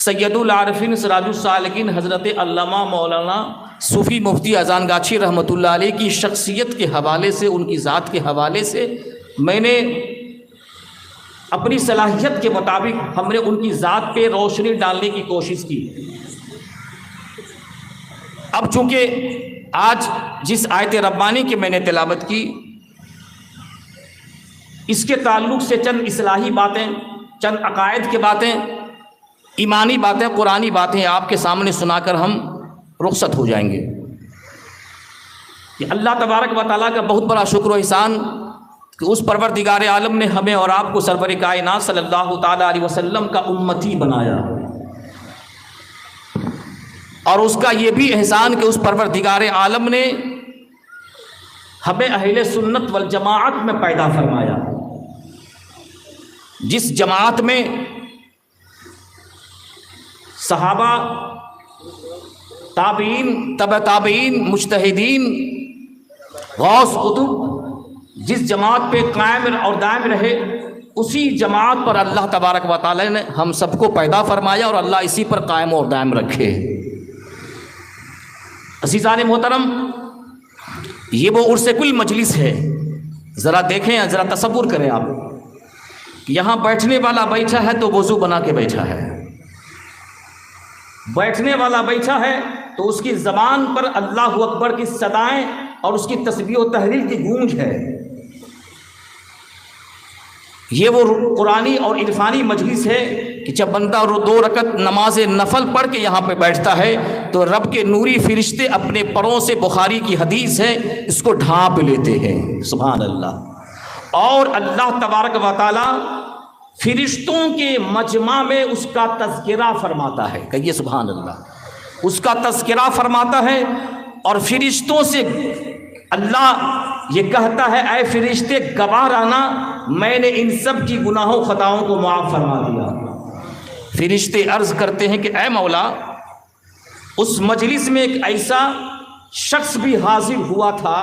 سید العارفین سراج السالکین حضرت علامہ مولانا صوفی مفتی اذان گاچھی رحمۃ اللہ علیہ کی شخصیت کے حوالے سے، ان کی ذات کے حوالے سے میں نے اپنی صلاحیت کے مطابق ہم نے ان کی ذات پہ روشنی ڈالنے کی کوشش کی۔ اب چونکہ آج جس آیت ربانی کی میں نے تلاوت کی، اس کے تعلق سے چند اصلاحی باتیں، چند عقائد کی باتیں، ایمانی باتیں، قرآنی باتیں آپ کے سامنے سنا کر ہم رخصت ہو جائیں گے۔ کہ اللہ تبارک و تعالیٰ کا بہت بڑا شکر و احسان کہ اس پروردگار عالم نے ہمیں اور آپ کو سرور کائنات صلی اللہ تعالیٰ علیہ وسلم کا امتی بنایا، اور اس کا یہ بھی احسان کہ اس پروردگار عالم نے ہمیں اہل سنت والجماعت میں پیدا فرمایا، جس جماعت میں صحابہ، تابعین، تبع تابعین، مجتہدین، غوث قطب جس جماعت پہ قائم اور دائم رہے، اسی جماعت پر اللہ تبارک و تعالی نے ہم سب کو پیدا فرمایا، اور اللہ اسی پر قائم اور دائم رکھے۔ عزیزان محترم، یہ وہ عرس کل مجلس ہے۔ ذرا دیکھیں، ذرا تصور کریں آپ، یہاں بیٹھنے والا بیٹھا ہے تو وضو بنا کے بیٹھا ہے، بیٹھنے والا بیٹھا ہے تو اس کی زبان پر اللہ اکبر کی صدائیں اور اس کی تسبیح و تحلیل کی گونج ہے۔ یہ وہ قرآنی اور عرفانی مجلس ہے کہ جب بندہ 2 رکعت نماز نفل پڑھ کے یہاں پہ بیٹھتا ہے تو رب کے نوری فرشتے اپنے پروں سے، بخاری کی حدیث ہے، اس کو ڈھانپ لیتے ہیں۔ سبحان اللہ۔ اور اللہ تبارک و تعالی فرشتوں کے مجمع میں اس کا تذکرہ فرماتا ہے، کہیے سبحان اللہ، اس کا تذکرہ فرماتا ہے، اور فرشتوں سے اللہ یہ کہتا ہے، اے فرشتے گواہ رہنا، میں نے ان سب کی گناہوں خطاؤں کو معاف فرما دیا۔ فرشتے عرض کرتے ہیں کہ اے مولا، اس مجلس میں ایک ایسا شخص بھی حاضر ہوا تھا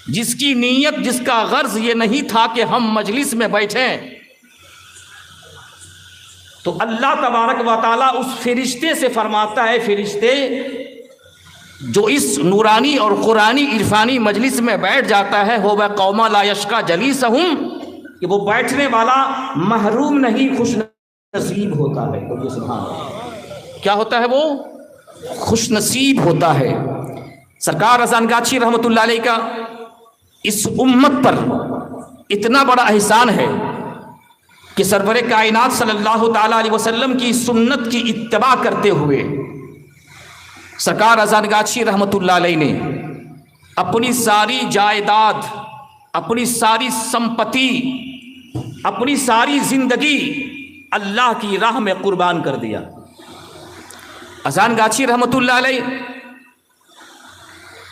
جس کی نیت، جس کا غرض یہ نہیں تھا کہ ہم مجلس میں بیٹھیں، تو اللہ تبارک و تعالیٰ اس فرشتے سے فرماتا ہے، فرشتے جو اس نورانی اور قرآنی عرفانی مجلس میں بیٹھ جاتا ہے، ہو وہ قوم لا یشقی جلیسہم، کہ وہ بیٹھنے والا محروم نہیں، خوش نصیب ہوتا ہے۔ تو سبحان اللہ، کیا ہوتا ہے؟ وہ خوش نصیب ہوتا ہے۔ سرکار اذان گاچھی رحمۃ اللہ علیہ کا اس امت پر اتنا بڑا احسان ہے کہ سرور کائنات صلی اللہ تعالیٰ علیہ وسلم کی سنت کی اتباع کرتے ہوئے سرکار اذان گاچھی رحمۃ اللہ علیہ نے اپنی ساری جائیداد، اپنی ساری سمپتی، اپنی ساری زندگی اللہ کی راہ میں قربان کر دیا۔ اذان گاچھی رحمۃ اللہ علیہ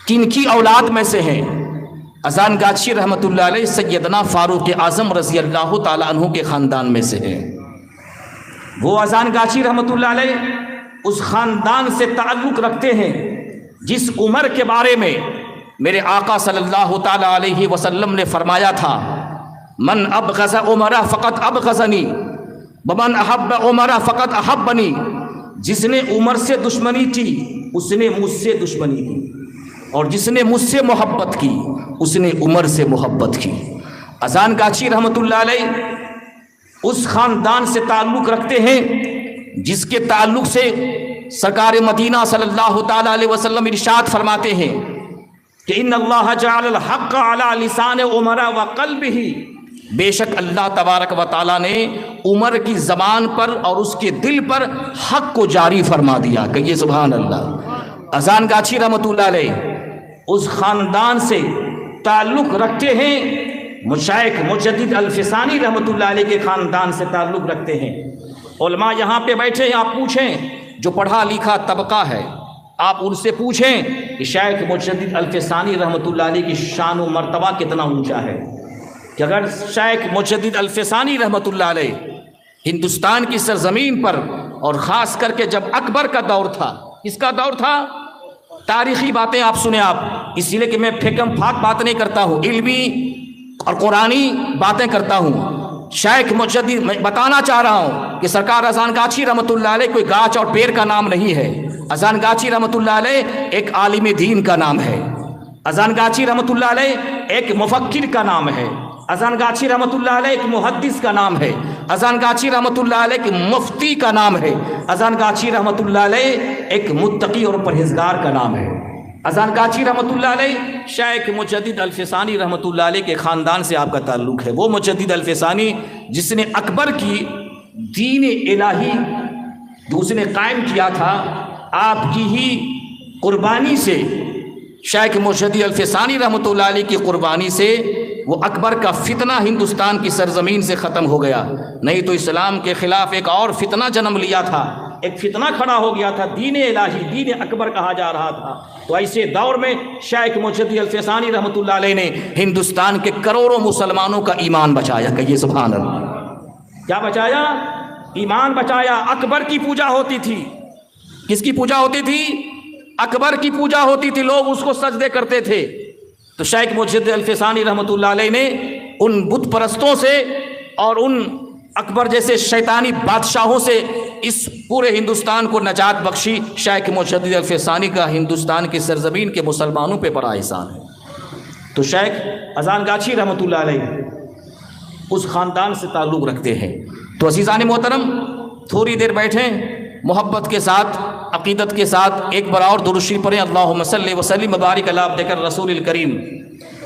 کن کی اولاد میں سے ہیں؟ اذان گاچھی رحمۃ اللہ علیہ سیدنا فاروق اعظم رضی اللہ تعالیٰ عنہ کے خاندان میں سے ہیں۔ وہ اذان گاچھی رحمۃ اللہ علیہ اس خاندان سے تعلق رکھتے ہیں جس عمر کے بارے میں میرے آقا صلی اللہ تعالیٰ علیہ وسلم نے فرمایا تھا، من ابغض عمر فقط ابغضنی ومن احب عمر فقط احبنی، جس نے عمر سے دشمنی کی اس نے مجھ سے دشمنی کی، اور جس نے مجھ سے محبت کی اس نے عمر سے محبت کی۔ اذان گاچھی رحمۃ اللہ علیہ اس خاندان سے تعلق رکھتے ہیں جس کے تعلق سے سرکار مدینہ صلی اللہ تعالیٰ علیہ وسلم ارشاد فرماتے ہیں کہ ان اللہ جعل الحق علی لسان عمر وقلبہ، بے شک اللہ تبارک و تعالیٰ نے عمر کی زبان پر اور اس کے دل پر حق کو جاری فرما دیا، کہیے سبحان اللہ۔ اذان گاچھی رحمۃ اللہ علیہ اس خاندان سے تعلق رکھتے ہیں، مشائخ مجدد الفسانی رحمۃ اللہ علیہ کے خاندان سے تعلق رکھتے ہیں۔ علماء یہاں پہ بیٹھے ہیں، آپ پوچھیں جو پڑھا لکھا طبقہ ہے، آپ ان سے پوچھیں کہ شیخ مجدد الفسانی رحمۃ اللہ علیہ کی شان و مرتبہ کتنا اونچا ہے، کہ اگر شیخ مجدد الفسانی رحمۃ اللہ علیہ ہندوستان کی سرزمین پر، اور خاص کر کے جب اکبر کا دور تھا، اس کا دور تھا، تاریخی باتیں آپ سنیں، آپ اس لیے کہ میں پھیکم پھاک بات نہیں کرتا ہوں، علمی اور قرآنی باتیں کرتا ہوں۔ شیخ مجدد میں بتانا چاہ رہا ہوں کہ سرکار اذان گاچھی رحمۃ اللہ علیہ کوئی گاچ اور پیر کا نام نہیں ہے. اذان گاچھی رحمۃ اللہ علیہ ایک عالم دین کا نام ہے. اذان گاچھی رحمۃ اللہ علیہ ایک مفکر کا نام ہے. اذان گاچھی رحمۃ اللہ علیہ ایک محدث کا نام ہے. اذان گاچھی رحمۃ اللہ علیہ ایک مفتی کا نام ہے. اذان گاچھی رحمۃ اللہ علیہ ایک متقی اور پرہیزگار کا نام ہے. اذان گاچھی رحمۃ اللہ علیہ شیخ مجدد الفسانی رحمۃ اللہ علیہ کے خاندان سے آپ کا تعلق ہے. وہ مجدد الفسانی جس نے اکبر کی دین الہی جو اس نے قائم کیا تھا، آپ کی ہی قربانی سے، شیخ مجدد الفسانی رحمۃ اللہ علیہ کی قربانی سے وہ اکبر کا فتنہ ہندوستان کی سرزمین سے ختم ہو گیا. نہیں تو اسلام کے خلاف ایک اور فتنہ جنم لیا تھا، ایک فتنہ کھڑا ہو گیا تھا، دین الہی، دین اکبر کہا جا رہا تھا. تو ایسے دور میں شیخ مجدد الفسانی رحمۃ اللہ علیہ نے ہندوستان کے کروڑوں مسلمانوں کا ایمان بچایا. کہیے سبحان اللہ. کیا بچایا؟ ایمان بچایا. اکبر کی پوجا ہوتی تھی. کس کی پوجا ہوتی تھی؟ اکبر کی پوجا ہوتی تھی. لوگ اس کو سجدے کرتے تھے. تو شیخ مجدد الفسانی رحمۃ اللہ علیہ نے ان بت پرستوں سے اور ان اکبر جیسے شیطانی بادشاہوں سے اس پورے ہندوستان کو نجات بخشی. شیخ مجدد الفسانی کا ہندوستان کی سرزمین کے مسلمانوں پہ بڑا احسان ہے. تو شیخ اذان گاچھی رحمۃ اللہ علیہ اس خاندان سے تعلق رکھتے ہیں. تو عزیزان محترم، تھوڑی دیر بیٹھیں، محبت کے ساتھ، عقیدت کے ساتھ ایک بار اور درود شریف پڑھیں. اللہم صلی وسلم مبارک علی عبدک الرسول الکریم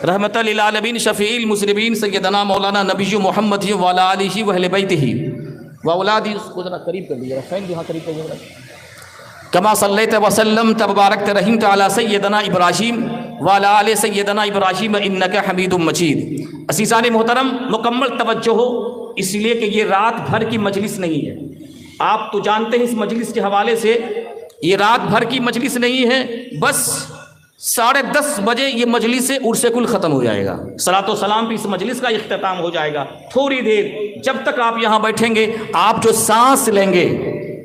رحمت للعالمین شفیع المذنبین سیدنا مولانا نبی محمد وعلی آلہ واہل بیتہ واولادہ. اس کو ذرا قریب کر لیجیے، فین بھی ہاں قریب کر لیجیے. کما صلیت وسلمت وبارکت رحمت علی سیدنا ابراہیم وعلی آل سیدنا ابراہیم انک حمید مجید. عزیزان محترم، مکمل توجہ ہو، اس لیے کہ یہ رات بھر کی مجلس نہیں ہے. آپ تو جانتے ہیں اس مجلس کے حوالے سے یہ رات بھر کی مجلس نہیں ہے. بس 10:30 بجے یہ مجلس عرس کل ختم ہو جائے گا. صلاۃ و سلام بھی اس مجلس کا اختتام ہو جائے گا. تھوڑی دیر جب تک آپ یہاں بیٹھیں گے، آپ جو سانس لیں گے،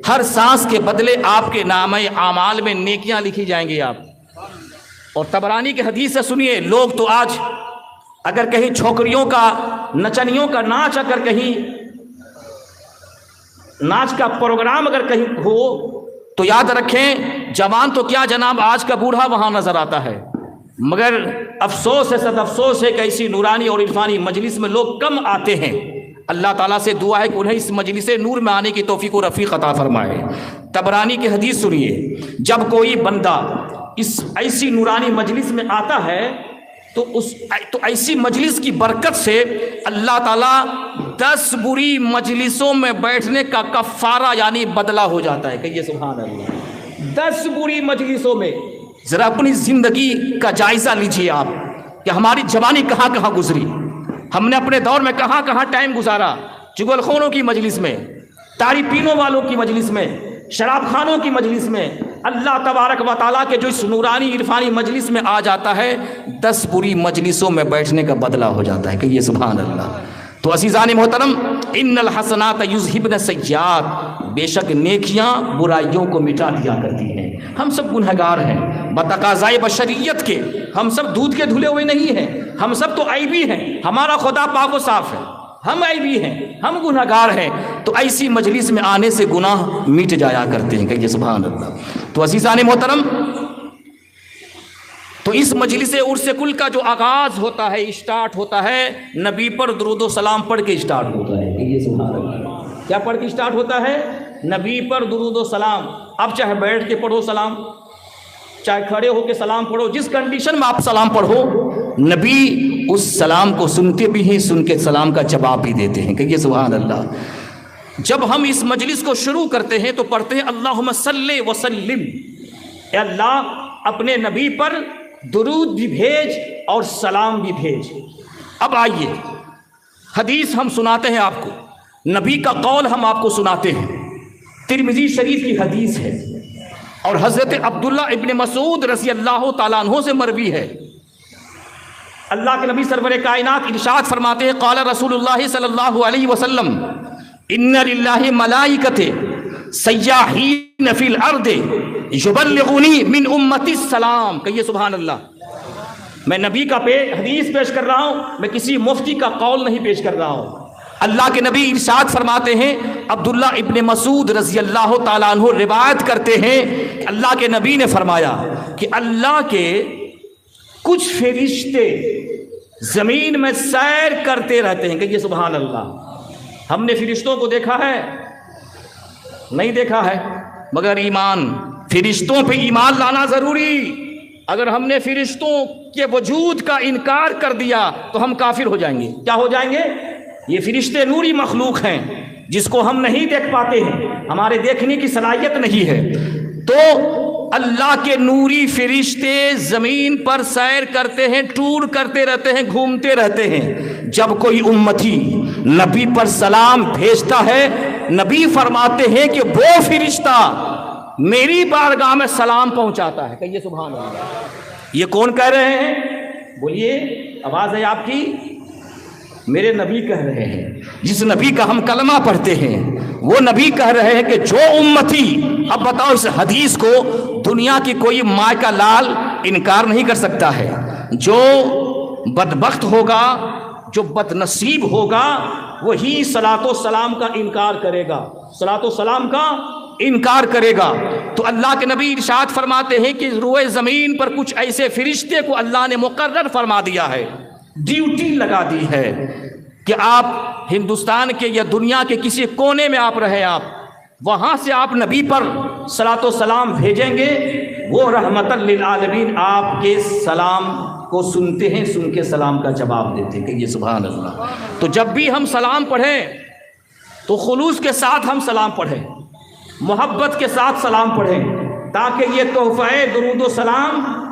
ہر سانس کے بدلے آپ کے نامہ اعمال میں نیکیاں لکھی جائیں گی. آپ اور طبرانی کے حدیث سے سنیے، لوگ تو آج اگر کہیں چھوکریوں کا، نچنیوں کا ناچ، اگر کہیں ناچ کا پروگرام اگر کہیں ہو تو یاد رکھیں، جوان تو کیا جناب، آج کا بوڑھا وہاں نظر آتا ہے. مگر افسوس ہے، صد افسوس ہے کہ ایسی نورانی اور عرفانی مجلس میں لوگ کم آتے ہیں. اللہ تعالیٰ سے دعا ہے کہ انہیں اس مجلس نور میں آنے کی توفیق و رفیق عطا فرمائے. طبرانی کی حدیث سنیے، جب کوئی بندہ اس ایسی نورانی مجلس میں آتا ہے تو ایسی مجلس کی برکت سے اللہ تعالیٰ 10 بری مجلسوں میں بیٹھنے کا کفارہ یعنی بدلہ ہو جاتا ہے. کہیے سبحان اللہ. 10 بری مجلسوں میں ذرا اپنی زندگی کا جائزہ لیجیے آپ کہ ہماری جوانی کہاں کہاں گزری، ہم نے اپنے دور میں کہاں کہاں ٹائم گزارا. چغل خونوں کی مجلس میں، تاڑی پینوں والوں کی مجلس میں، شراب خانوں کی مجلس میں. اللہ تبارک و تعالیٰ کے جو اس نورانی عرفانی مجلس میں آ جاتا ہے، 10 بری مجلسوں میں بیٹھنے کا بدلہ ہو جاتا ہے. کہ یہ سبحان اللہ. تو عزیزان محترم، ان الحسنات یذہبن السیئات، بے شک نیکیاں برائیوں کو مٹا دیا کرتی ہیں. ہم سب گنہگار ہیں بتقاضائے بشریت کے. ہم سب دودھ کے دھلے ہوئے نہیں ہیں، ہم سب تو عیبی ہیں. ہمارا خدا پاک و صاف ہے، ہم عیبی ہیں، ہم گنہگار ہیں. تو ایسی مجلس میں آنے سے گناہ مٹ جایا کرتے ہیں. کہیے سبحان اللہ. تو عزیزان محترم، تو اس مجلس عرس کل کا جو آغاز ہوتا ہے، اسٹارٹ ہوتا ہے، نبی پر درود و سلام پڑھ کے اسٹارٹ ہوتا ہے. کہیے سبحان اللہ. کیا پڑھ کے اسٹارٹ ہوتا ہے؟ نبی پر درود و سلام. اب چاہے بیٹھ کے پڑھو سلام، چاہے کھڑے ہو کے سلام پڑھو، جس کنڈیشن میں آپ سلام پڑھو، نبی اس سلام کو سنتے بھی ہیں، سن کے سلام کا جواب بھی دیتے ہیں. کہیے سبحان اللہ. جب ہم اس مجلس کو شروع کرتے ہیں تو پڑھتے ہیں اللہم صلی وسلم، اے اللہ اپنے نبی پر درود بھی بھیج اور سلام بھی بھیج. اب آئیے، حدیث ہم سناتے ہیں آپ کو، نبی کا قول ہم آپ کو سناتے ہیں. ترمذی شریف کی حدیث ہے اور حضرت عبداللہ ابن مسعود رضی اللہ تعالیٰ عنہ سے مروی ہے. اللہ کے نبی سرور کائنات ارشاد فرماتے ہیں، قال رسول اللہ صلی اللہ علیہ وسلم ان للہ ملائکۃ سیاحین فی الارض یبلغونی من امتی السلام. کہیے سبحان اللہ. میں نبی کا حدیث پیش کر رہا ہوں، میں کسی مفتی کا قول نہیں پیش کر رہا ہوں. اللہ کے نبی ارشاد فرماتے ہیں، عبداللہ ابن مسعود رضی اللہ تعالیٰ عنہ روایت کرتے ہیں کہ اللہ کے نبی نے فرمایا کہ اللہ کے کچھ فرشتے زمین میں سیر کرتے رہتے ہیں. کہیے سبحان اللہ. ہم نے فرشتوں کو دیکھا ہے؟ نہیں دیکھا ہے، مگر ایمان، فرشتوں پہ ایمان لانا ضروری. اگر ہم نے فرشتوں کے وجود کا انکار کر دیا تو ہم کافر ہو جائیں گے. کیا ہو جائیں گے؟ یہ فرشتے نوری مخلوق ہیں جس کو ہم نہیں دیکھ پاتے ہیں، ہمارے دیکھنے کی صلاحیت نہیں ہے. تو اللہ کے نوری فرشتے زمین پر سیر کرتے ہیں، ٹور کرتے رہتے ہیں، گھومتے رہتے ہیں. جب کوئی امتی نبی پر سلام بھیجتا ہے، نبی فرماتے ہیں کہ وہ فرشتہ میری بارگاہ میں سلام پہنچاتا ہے. کہیے سبحان اللہ. یہ کون کہہ رہے ہیں؟ بولیے، آواز ہے آپ کی. میرے نبی کہہ رہے ہیں. جس نبی کا ہم کلمہ پڑھتے ہیں وہ نبی کہہ رہے ہیں کہ جو امتی، اب بتاؤ اس حدیث کو دنیا کی کوئی ماں کا لال انکار نہیں کر سکتا ہے. جو بدبخت ہوگا، جو بد نصیب ہوگا، وہی صلاۃ و سلام کا انکار کرے گا، صلاۃ و سلام کا انکار کرے گا. تو اللہ کے نبی ارشاد فرماتے ہیں کہ روئے زمین پر کچھ ایسے فرشتے کو اللہ نے مقرر فرما دیا ہے، ڈیوٹی لگا دی ہے کہ آپ ہندوستان کے یا دنیا کے کسی کونے میں آپ رہیں، آپ وہاں سے آپ نبی پر صلاۃ و سلام بھیجیں گے، وہ رحمت للعالمین آپ کے سلام کو سنتے ہیں، سن کے سلام کا جواب دیتے ہیں. کہ یہ سبحان اللہ. تو جب بھی ہم سلام پڑھیں تو خلوص کے ساتھ ہم سلام پڑھیں، محبت کے ساتھ سلام پڑھیں، تاکہ یہ تحفہ درود و سلام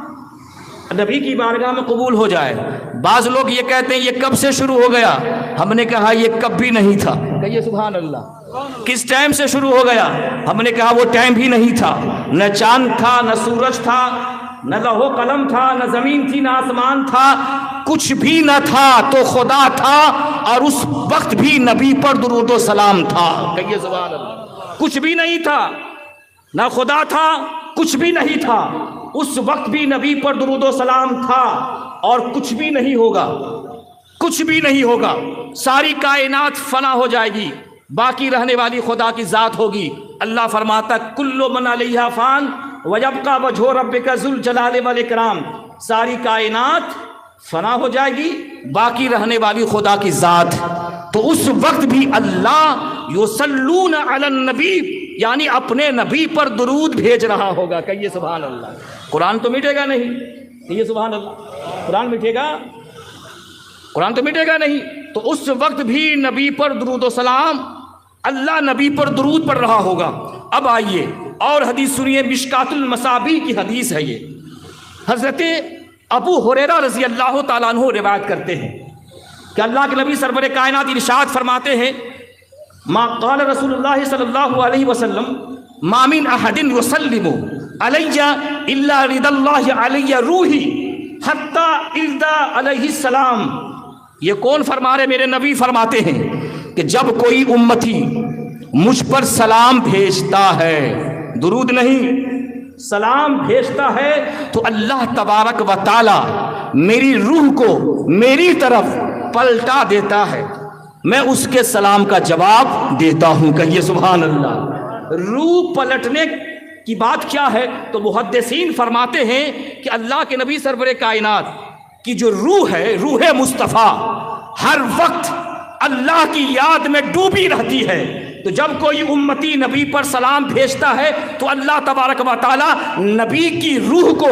نبی کی بارگاہ میں قبول ہو جائے. بعض لوگ یہ کہتے ہیں یہ کب سے شروع ہو گیا؟ ہم نے کہا یہ کب بھی نہیں تھا. کہیے سبحان اللہ. کس ٹائم سے شروع ہو گیا؟ ہم نے کہا وہ ٹائم بھی نہیں تھا. نہ چاند تھا، نہ سورج تھا، نہ لوح و قلم تھا، نہ زمین تھی، نہ آسمان تھا، کچھ بھی نہ تھا تو خدا تھا، اور اس وقت بھی نبی پر درود و سلام تھا. کہیے سبحان اللہ. کچھ بھی نہیں تھا، نہ خدا تھا، کچھ بھی نہیں تھا، اس وقت بھی نبی پر درود و سلام تھا، اور کچھ بھی نہیں ہوگا، کچھ بھی نہیں ہوگا. ساری کائنات فنا ہو جائے گی، باقی رہنے والی خدا کی ذات ہوگی. اللہ فرماتا کل من علیہا فان ویبقی وجہ ربک ذو الجلال والاکرام. ساری کائنات فنا ہو جائے گی، باقی رہنے والی خدا کی ذات. تو اس وقت بھی اللہ یصلون علی النبی، یعنی اپنے نبی پر درود بھیج رہا ہوگا. کہیے سبحان اللہ. قرآن تو مٹے گا نہیں. کہیے سبحان اللہ. قرآن مٹے گا؟ قرآن تو مٹے گا نہیں. تو اس وقت بھی نبی پر درود و سلام، اللہ نبی پر درود پڑھ رہا ہوگا. اب آئیے اور حدیث سنیے، مشکات المصابیح کی حدیث ہے یہ. حضرت ابو ہریرہ رضی اللہ تعالیٰ عنہ روایت کرتے ہیں کہ اللہ کے نبی سرور کائنات ارشاد فرماتے ہیں، ما قال رسول اللہ صلی اللہ علیہ وسلم ما من احد یسلم علی الا رضا اللہ علی روحی حتی اذا علیہ السلام. یہ کون فرما رہے؟ میرے نبی فرماتے ہیں کہ جب کوئی امتی مجھ پر سلام بھیجتا ہے، درود نہیں، سلام بھیجتا ہے، تو اللہ تبارک و تعالی میری روح کو میری طرف پلٹا دیتا ہے، میں اس کے سلام کا جواب دیتا ہوں. کہیے سبحان اللہ. روح پلٹنے کی بات کیا ہے؟ تو محدثین فرماتے ہیں کہ اللہ کے نبی سرور کائنات کی جو روح ہے، روح مصطفیٰ، ہر وقت اللہ کی یاد میں ڈوبی رہتی ہے. تو جب کوئی امتی نبی پر سلام بھیجتا ہے تو اللہ تبارک و تعالی نبی کی روح کو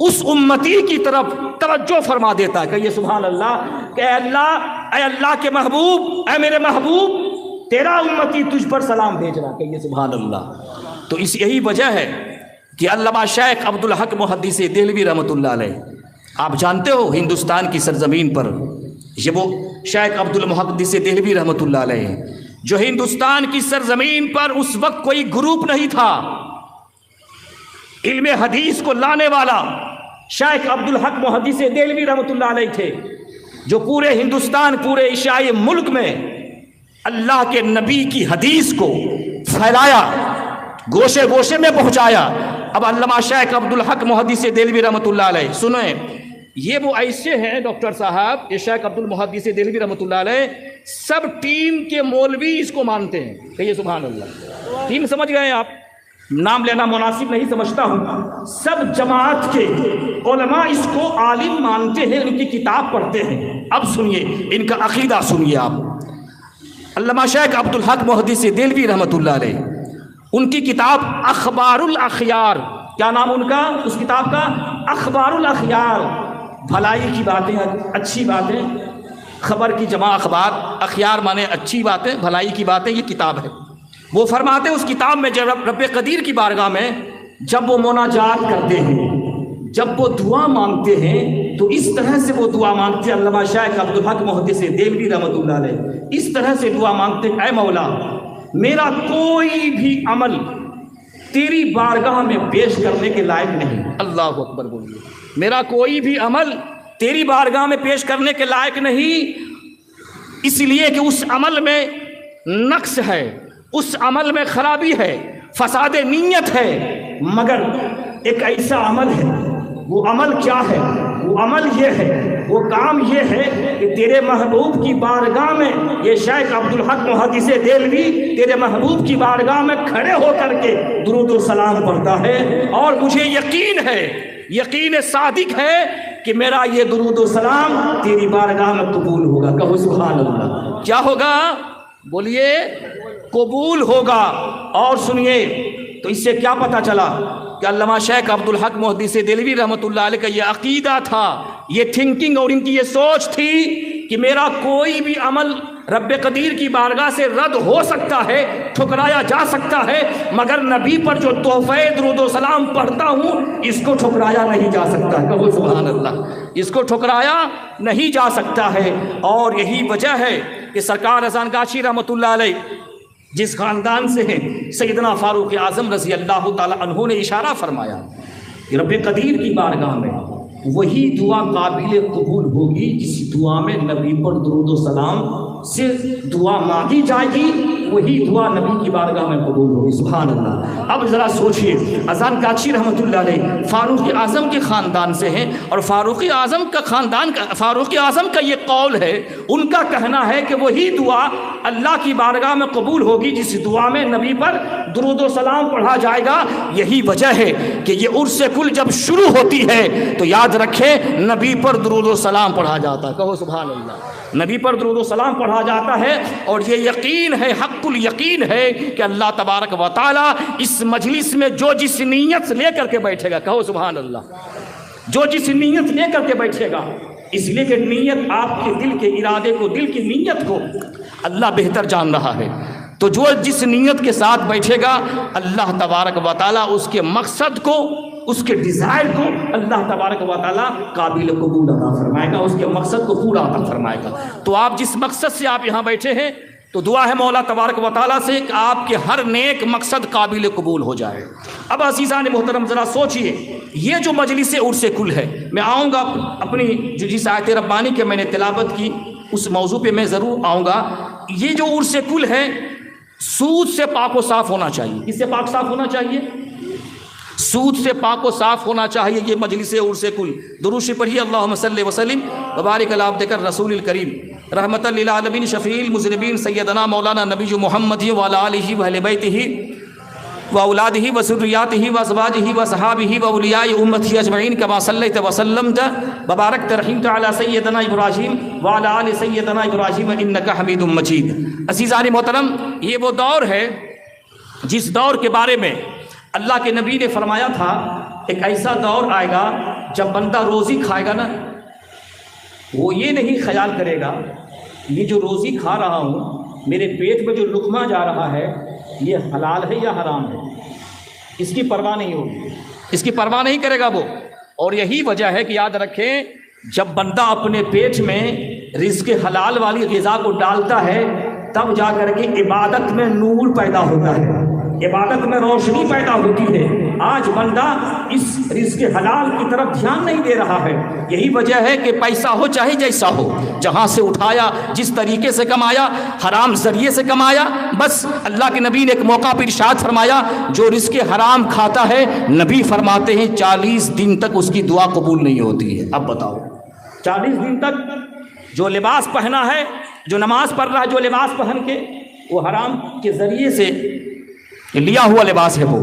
اس امتی کی طرف توجہ فرما دیتا ہے. کہیے سبحان اللہ. کہ اے اللہ کے محبوب، اے میرے محبوب، تیرا امتی تجھ پر سلام بھیج رہا. کہیے سبحان اللہ. تو اس یہی وجہ ہے کہ علامہ شیخ عبدالحق محدث دہلوی رحمۃ اللہ علیہ، آپ جانتے ہو ہندوستان کی سرزمین پر یہ وہ شیخ عبدالمحدث دہلوی رحمۃ اللہ علیہ جو ہندوستان کی سرزمین پر اس وقت کوئی گروپ نہیں تھا علم حدیث کو لانے والا. شیخ عبدالحق محدث دہلوی رحمۃ اللہ علیہ تھے جو پورے ہندوستان، پورے ایشیائی ملک میں اللہ کے نبی کی حدیث کو پھیلایا، گوشے گوشے میں پہنچایا. اب علامہ شیخ عبدالحق محدث دہلوی رحمۃ اللہ علیہ سنیں، یہ وہ ایسے ہیں ڈاکٹر صاحب، یہ شیخ عبدالمحدث دہلوی رحمۃ اللہ علیہ سب ٹیم کے مولوی اس کو مانتے ہیں. کہیے سبحان اللہ. ٹیم سمجھ گئے آپ؟ نام لینا مناسب نہیں سمجھتا ہوں. سب جماعت کے علماء اس کو عالم مانتے ہیں, ان کی کتاب پڑھتے ہیں. اب سنیے ان کا عقیدہ سنیے آپ. علامہ شیخ عبدالحق محدث دہلوی رحمۃ اللہ علیہ, ان کی کتاب اخبار الاخیار, کیا نام ان کا اس کتاب کا؟ اخبار الاخیار. بھلائی کی باتیں, اچھی باتیں, خبر کی جمع اخبار, اخیار مانے اچھی باتیں, بھلائی کی باتیں, یہ کتاب ہے. وہ فرماتے ہیں اس کتاب میں جب رب قدیر کی بارگاہ میں جب وہ مناجات کرتے ہیں, جب وہ دعا مانگتے ہیں تو اس طرح سے وہ دعا مانگتے ہیں. علامہ شیخ عبدالحق محدث دہلوی رحمۃ اللہ علیہ اس طرح سے دعا مانگتے ہیں, اے مولا میرا کوئی بھی عمل تیری بارگاہ میں پیش کرنے کے لائق نہیں. اللہ اکبر بولیے. میرا کوئی بھی عمل تیری بارگاہ میں پیش کرنے کے لائق نہیں, اس لیے کہ اس عمل میں نقص ہے, اس عمل میں خرابی ہے, فساد نیت ہے. مگر ایک ایسا عمل ہے, وہ عمل کیا ہے؟ وہ عمل یہ ہے, وہ کام یہ ہے کہ تیرے محبوب کی بارگاہ میں یہ شیخ عبدالحق محدث دہلوی تیرے محبوب کی بارگاہ میں کھڑے ہو کر کے درود و سلام پڑھتا ہے, اور مجھے یقین ہے, یقین صادق ہے کہ میرا یہ درود و سلام تیری بارگاہ میں قبول ہوگا. کہو سبحان اللہ. کیا ہوگا؟ بولیے. قبول ہوگا. اور سنیے تو اس سے کیا پتہ چلا کہ علامہ شیخ عبدالحق محدث دہلوی رحمۃ اللہ علیہ کا یہ عقیدہ تھا, یہ تھنکنگ اور ان کی یہ سوچ تھی کہ میرا کوئی بھی عمل رب قدیر کی بارگاہ سے رد ہو سکتا ہے, ٹھکرایا جا سکتا ہے, مگر نبی پر جو تحفہ درود و سلام پڑھتا ہوں اس کو ٹھکرایا نہیں جا سکتا. کہو سبحان اللہ. اس کو ٹھکرایا نہیں جا سکتا ہے. اور یہی وجہ ہے کہ سرکار اذان گاچھی رحمۃ اللہ علیہ جس خاندان سے ہیں, سیدنا فاروق اعظم رضی اللہ تعالی عنہ نے اشارہ فرمایا کہ رب قدیر کی بارگاہ میں وہی دعا قابل قبول ہوگی جس دعا میں نبی پر درود و سلام سے دعا مانگی جائے گی, وہی دعا نبی کی بارگاہ میں قبول ہوگی. سبحان اللہ. اب ذرا سوچئے, اذان گاچھی رحمۃ اللہ علیہ فاروق اعظم کے خاندان سے ہیں, اور فاروق اعظم کا خاندان فاروق اعظم کا یہ قول ہے, ان کا کہنا ہے کہ وہی دعا اللہ کی بارگاہ میں قبول ہوگی جس دعا میں نبی پر درود و سلام پڑھا جائے گا. یہی وجہ ہے کہ یہ عرس کل جب شروع ہوتی ہے تو یاد رکھیں نبی پر درود و سلام پڑھا جاتا ہے. کہو سبحان اللہ. نبی پر درود و سلام پڑھا جاتا ہے, اور یہ یقین ہے, حق الیقین ہے کہ اللہ تبارک و تعالی اس مجلس میں جو جس نیت لے کر کے بیٹھے گا, کہو سبحان اللہ, جو جس نیت لے کر کے بیٹھے گا, اس لیے کہ نیت آپ کے دل کے ارادے کو, دل کی نیت کو اللہ بہتر جان رہا ہے. تو جو جس نیت کے ساتھ بیٹھے گا اللہ تبارک و تعالی اس کے مقصد کو, اس کے ڈیزائر کو اللہ تبارک و تعالی قابل قبول عطا فرمائے گا, اس کے مقصد کو پورا عطا فرمائے گا. تو آپ جس مقصد سے آپ یہاں بیٹھے ہیں, تو دعا ہے مولا تبارک و تعالیٰ سے کہ آپ کے ہر نیک مقصد قابل قبول ہو جائے. اب عزیزان محترم ذرا سوچئے, یہ جو مجلس عرس کل ہے, میں آؤں گا اپنی جو جس آیت ربانی کے میں نے تلاوت کی اس موضوع پہ میں ضرور آؤں گا. یہ جو عرس کل ہے سود سے پاک و صاف ہونا چاہیے. کس سے پاک صاف ہونا چاہیے؟ سود سے پاک و صاف ہونا چاہیے یہ مجلس عرس کل. درود شریف پڑھیے, اللہم صلی وسلم وبارک علی عبدک الرسول الکریم رحمۃ للعالمین شفیع المذنبین سیدنا مولانا نبی محمد وعلی آلہ واہل بیتہ واولادہ وذریاتہ وازواجہ وصحابہ واولیاء امتہ اجمعین کما صلیت وسلمت وبارکت رحمت علی سیدنا ابراہیم وعلی آل سیدنا ابراہیم انک حمید مجید. عزیزان محترم, یہ وہ دور ہے جس دور کے بارے میں اللہ کے نبی نے فرمایا تھا ایک ایسا دور آئے گا جب بندہ روزی کھائے گا نا, وہ یہ نہیں خیال کرے گا یہ جو روزی کھا رہا ہوں, میرے پیٹ میں جو لقمہ جا رہا ہے یہ حلال ہے یا حرام ہے, اس کی پرواہ نہیں ہوگی, اس کی پرواہ نہیں کرے گا وہ. اور یہی وجہ ہے کہ یاد رکھیں جب بندہ اپنے پیٹ میں رزق حلال والی غذا کو ڈالتا ہے تب جا کر کے عبادت میں نور پیدا ہوتا ہے, عبادت میں روشنی پیدا ہوتی ہے. آج بندہ اس رزق حلال کی طرف دھیان نہیں دے رہا ہے. یہی وجہ ہے کہ پیسہ ہو چاہے جیسا ہو, جہاں سے اٹھایا جس طریقے سے کمایا, حرام ذریعے سے کمایا, بس اللہ کے نبی نے ایک موقع پر ارشاد فرمایا جو رزق حرام کھاتا ہے نبی فرماتے ہیں 40 دن تک اس کی دعا قبول نہیں ہوتی ہے. اب بتاؤ 40 دن تک جو لباس پہنا ہے جو نماز پڑھ رہا ہے، جو لباس پہن کے، وہ حرام کے ذریعے سے لیا ہوا لباس ہے وہ،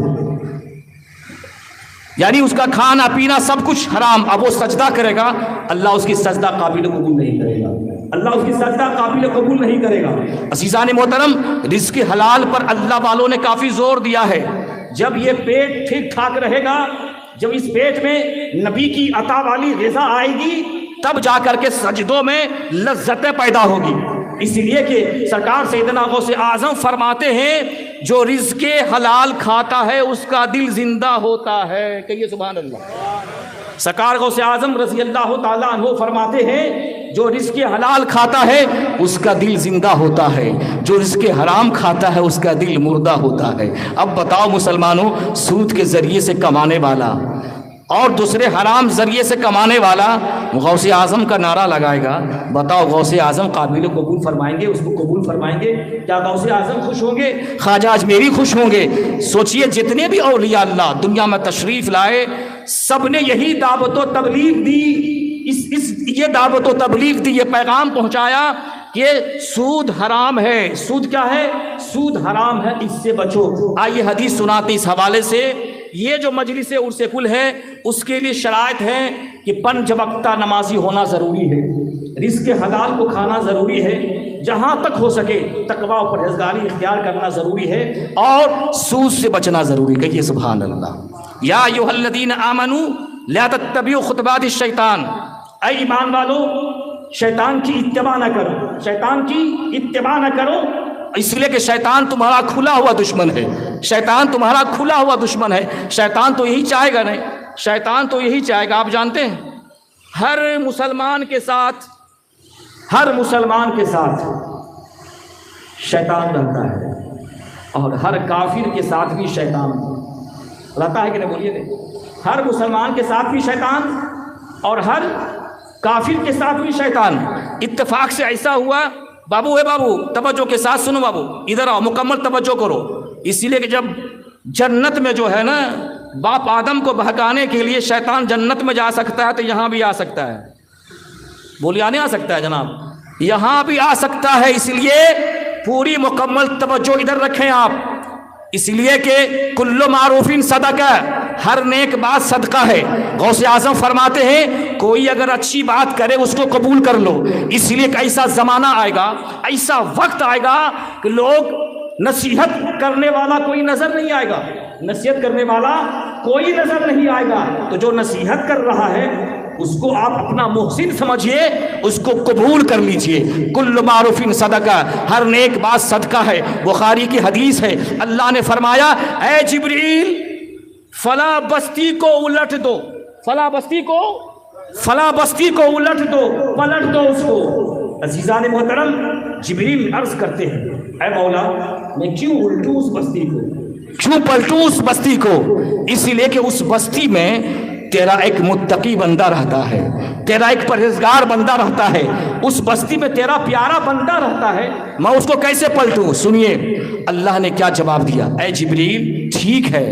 یعنی اس کا کھانا پینا سب کچھ حرام. اب وہ سجدہ کرے گا، اللہ اس کی سجدہ قابل قبول نہیں کرے گا، اللہ اس کی سجدہ قابل قبول نہیں کرے گا. عزیزان محترم، رزق حلال پر اللہ والوں نے کافی زور دیا ہے. جب یہ پیٹ ٹھیک ٹھاک رہے گا، جب اس پیٹ میں نبی کی عطا والی غذا آئے گی، تب جا کر کے سجدوں میں لذتیں پیدا ہوگی. اس لیے کہ سرکار سیدنا غوث اعظم فرماتے ہیں جو رزق حلال کھاتا ہے اس کا دل زندہ ہوتا ہے. کہیے سبحان اللہ. سرکار غوث اعظم رضی اللہ تعالیٰ عنہ فرماتے ہیں جو رزق حلال کھاتا ہے اس کا دل زندہ ہوتا ہے، جو رزق حرام کھاتا ہے اس کا دل مردہ ہوتا ہے. اب بتاؤ مسلمانوں، سود کے ذریعے سے کمانے والا اور دوسرے حرام ذریعے سے کمانے والا غوث اعظم کا نعرہ لگائے گا، بتاؤ غوث اعظم قابل قبول فرمائیں گے؟ اس کو قبول فرمائیں گے؟ کیا غوث اعظم خوش ہوں گے؟ خواجہ اجمیری خوش ہوں گے؟ سوچئے جتنے بھی اولیاء اللہ دنیا میں تشریف لائے، سب نے یہی دعوت و تبلیغ دی، یہ دعوت و تبلیغ دی، یہ پیغام پہنچایا کہ سود حرام ہے. سود کیا ہے؟ سود حرام ہے، اس سے بچو. آئیے حدیث سناتے اس حوالے سے. یہ جو مجلس عرس کل ہے اس کے لیے شرائط ہے کہ 5 وقتہ نمازی ہونا ضروری ہے، رزق حلال کو کھانا ضروری ہے، جہاں تک ہو سکے تقویٰ و پرہیزگاری اختیار کرنا ضروری ہے، اور سود سے بچنا ضروری. کہیے سبحان اللہ. یا ایھا الذین آمنوا لا تتبعوا خطوات الشیطان، اے ایمان والو شیطان کی اتباع نہ کرو، شیطان کی اتباع نہ کرو، اس لیے کہ شیطان تمہارا کھلا ہوا دشمن ہے. شیطان تمہارا کھلا ہوا دشمن ہے. شیطان تو یہی چاہے گا، نہیں، شیطان تو یہی چاہے گا. آپ جانتے ہیں ہر مسلمان کے ساتھ شیطان رہتا ہے، اور ہر کافر کے ساتھ بھی شیطان رہتا ہے کہ نہیں؟ بولیے نہیں. ہر مسلمان کے ساتھ بھی شیطان اور ہر کافر کے ساتھ بھی شیطان. اتفاق سے ایسا ہوا، بابو ہے بابو، توجہ کے ساتھ سنو بابو، ادھر آؤ، مکمل توجہ کرو. اسی لیے کہ جب جنت میں جو ہے نا باپ آدم کو بہکانے کے لیے شیطان جنت میں جا سکتا ہے تو یہاں بھی آ سکتا ہے. بولیے نہیں آ سکتا ہے جناب؟ یہاں بھی آ سکتا ہے. اس لیے پوری مکمل توجہ ادھر رکھیں آپ. اس لیے کہ کل معروف صدقہ، ہر نیک بات صدقہ ہے. غوث اعظم فرماتے ہیں کوئی اگر اچھی بات کرے اس کو قبول کر لو. اس لیے کہ ایسا زمانہ آئے گا، ایسا وقت آئے گا کہ لوگ نصیحت کرنے والا کوئی نظر نہیں آئے گا، نصیحت کرنے والا کوئی نظر نہیں آئے گا. تو جو نصیحت کر رہا ہے اس کو آپ اپنا محسن سمجھیے، اس کو قبول کر لیجئے. کل معروف صدقہ، ہر نیک بات صدقہ ہے. بخاری کی حدیث ہے، اللہ نے فرمایا اے جبریل فلاں بستی کو الٹ دو، فلاں بستی کو الٹ دو، پلٹ دو اس کو. عزیزان محترم، جبریل عرض کرتے ہیں اے مولا میں کیوں الٹوں اس بستی کو، کیوں پلٹوں اس بستی کو؟ اسی لیے کہ اس بستی میں تیرا ایک متقی بندہ رہتا ہے، تیرا ایک پرہیزگار بندہ رہتا ہے، اس بستی میں تیرا پیارا بندہ رہتا ہے، میں اس کو کیسے پلٹوں؟ سنیے اللہ نے کیا جواب دیا. اے جبریل ٹھیک ہے،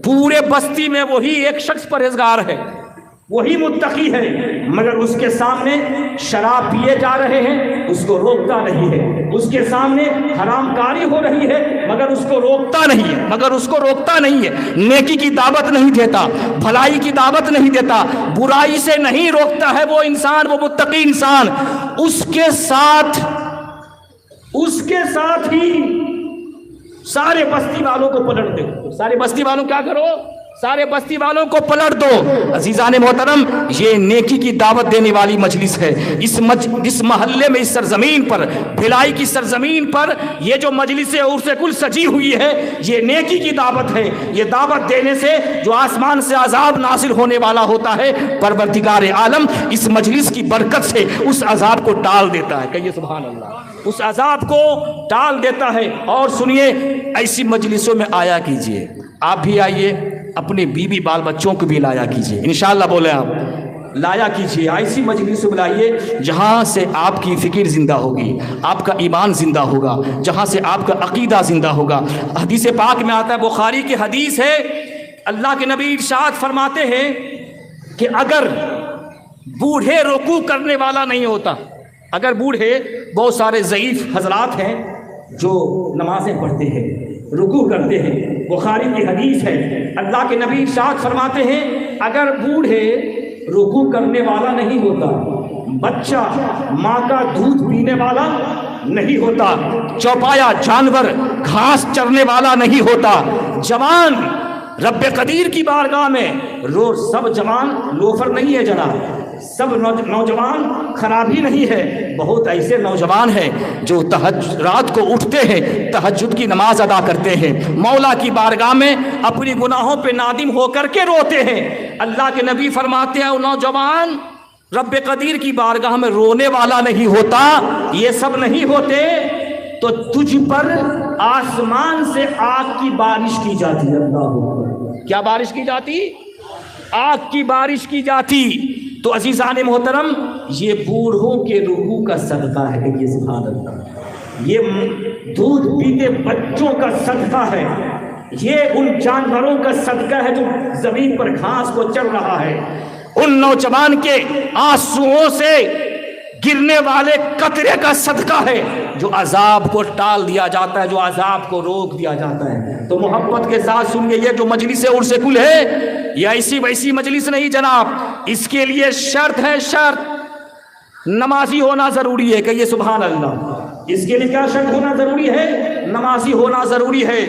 پورے بستی میں وہی ایک شخص پرہیزگار ہے، وہی متقی ہے، مگر اس کے سامنے شراب پیے جا رہے ہیں، اس کو روکتا نہیں ہے. اس کے سامنے حرام کاری ہو رہی ہے مگر اس کو روکتا نہیں ہے. نیکی کی دعوت نہیں دیتا، بھلائی کی دعوت نہیں دیتا، برائی سے نہیں روکتا ہے وہ انسان، وہ متقی انسان. اس کے ساتھ ہی سارے بستی والوں کو پلٹ دو. سارے بستی والوں کیا کرو؟ سارے بستی والوں کو پلٹ دو. عزیزان محترم، یہ نیکی کی دعوت دینے والی مجلس ہے. اس محلے میں، اس سرزمین پر، بھلائی کی سرزمین پر یہ جو مجلس عرس کل سجی ہوئی ہے یہ نیکی کی دعوت ہے. یہ دعوت دینے سے جو آسمان سے عذاب نازل ہونے والا ہوتا ہے، پروردگار عالم اس مجلس کی برکت سے اس عذاب کو ٹال دیتا ہے. کہیے سبحان اللہ. اس عذاب کو ٹال دیتا ہے. اور سنیے ایسی مجلسوں میں آیا کیجئے، آپ بھی آئیے، اپنے بیوی بال بچوں کو بھی لایا کیجئے. انشاءاللہ بولیں آپ، لایا کیجئے. ایسی مجلس سے بلائیے جہاں سے آپ کی فکر زندہ ہوگی، آپ کا ایمان زندہ ہوگا، جہاں سے آپ کا عقیدہ زندہ ہوگا. حدیث پاک میں آتا ہے، بخاری کی حدیث ہے، اللہ کے نبی ارشاد فرماتے ہیں کہ اگر بوڑھے رکوع کرنے والا نہیں ہوتا، اگر بوڑھے بہت سارے ضعیف حضرات ہیں جو نمازیں پڑھتے ہیں، رکوع کرتے ہیں، بخاری کی حدیث ہے، اللہ کے نبی ارشاد فرماتے ہیں اگر بوڑھے رکوع کرنے والا نہیں ہوتا، بچہ ماں کا دودھ پینے والا نہیں ہوتا، چوپایا جانور گھاس چرنے والا نہیں ہوتا، جوان رب قدیر کی بارگاہ میں سب جوان لوفر نہیں ہے جناب، سب نوجوان خرابی نہیں ہے، بہت ایسے نوجوان ہیں جو رات کو اٹھتے ہیں، تہجد کی نماز ادا کرتے ہیں، مولا کی بارگاہ میں اپنی گناہوں پہ نادم ہو کر کے روتے ہیں۔ اللہ کے نبی فرماتے ہیں نوجوان رب قدیر کی بارگاہ میں رونے والا نہیں ہوتا، یہ سب نہیں ہوتے تو تجھ پر آسمان سے آگ کی بارش کی جاتی۔ اللہ کیا بارش کی جاتی؟ آگ کی بارش کی جاتی۔ تو عزیزان محترم یہ بوڑھوں کے رکوع کا صدقہ ہے، یہ سبحان اللہ، یہ دودھ پیتے بچوں کا صدقہ ہے، یہ ان جانوروں کا صدقہ ہے جو زمین پر گھاس کو چر رہا ہے، ان نوجوان کے آنسوؤں سے گرنے والے قطرے کا صدقہ ہے جو عذاب کو ٹال دیا جاتا ہے، جو عذاب کو روک دیا جاتا ہے۔ تو محبت کے ساتھ سنیے، یہ جو مجلس عرس کل ہے یہ ایسی ویسی مجلس نہیں جناب، اس کے لیے شرط ہے، شرط نمازی ہونا ضروری ہے، کہیے سبحان اللہ۔ اس کے لیے کیا شرط ہونا ضروری ہے؟ نمازی ہونا ضروری ہے،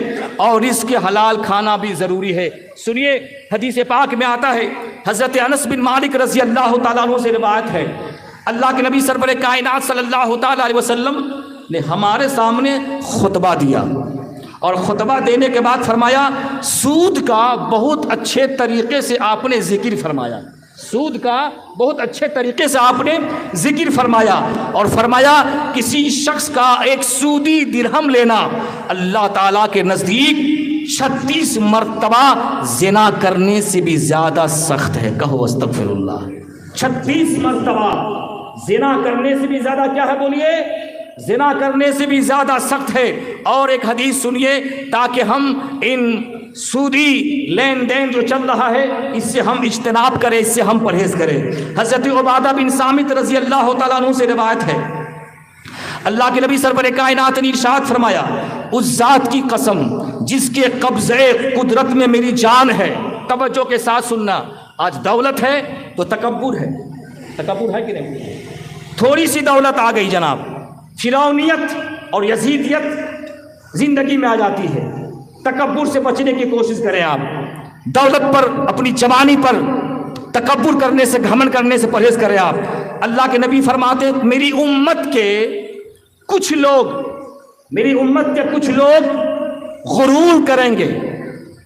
اور اس کے حلال کھانا بھی ضروری ہے۔ سنیے حدیث پاک میں آتا ہے، حضرت انس بن مالک رضی اللہ تعالیٰ عنہ سے روایت ہے، اللہ کے نبی سرور کائنات صلی اللہ تعالیٰ علیہ وسلم نے ہمارے سامنے خطبہ دیا، اور خطبہ دینے کے بعد فرمایا سود کا بہت اچھے طریقے سے آپ نے ذکر فرمایا، سود کا بہت اچھے طریقے سے آپ نے ذکر فرمایا، اور فرمایا کسی شخص کا ایک سودی درہم لینا اللہ تعالیٰ کے نزدیک 36 مرتبہ زنا کرنے سے بھی زیادہ سخت ہے، کہو استغفر اللہ۔ 36 مرتبہ زنا کرنے سے بھی زیادہ کیا ہے؟ بولیے، زنا کرنے سے بھی زیادہ سخت ہے۔ اور ایک حدیث سنیے تاکہ ہم ان سودی لین دین جو چل رہا ہے اس سے ہم اجتناب کریں، اس سے ہم پرہیز کریں۔ حضرت عبادہ بن صامت رضی اللہ تعالیٰ عنہ سے روایت ہے، اللہ کے نبی سرور کائنات نے ارشاد فرمایا اس ذات کی قسم جس کے قبضے قدرت میں میری جان ہے۔ توجہ کے ساتھ سننا، آج دولت ہے تو تکبر ہے، تکبر ہے کہ نہیں؟ تھوڑی سی دولت آ گئی جناب، فرعونیت اور یزیدیت زندگی میں آ جاتی ہے، تکبر سے بچنے کی کوشش کریں آپ، دولت پر، اپنی جوانی پر تکبر کرنے سے، گھمنڈ کرنے سے پرہیز کریں آپ۔ اللہ کے نبی فرماتے میری امت کے کچھ لوگ غرور کریں گے،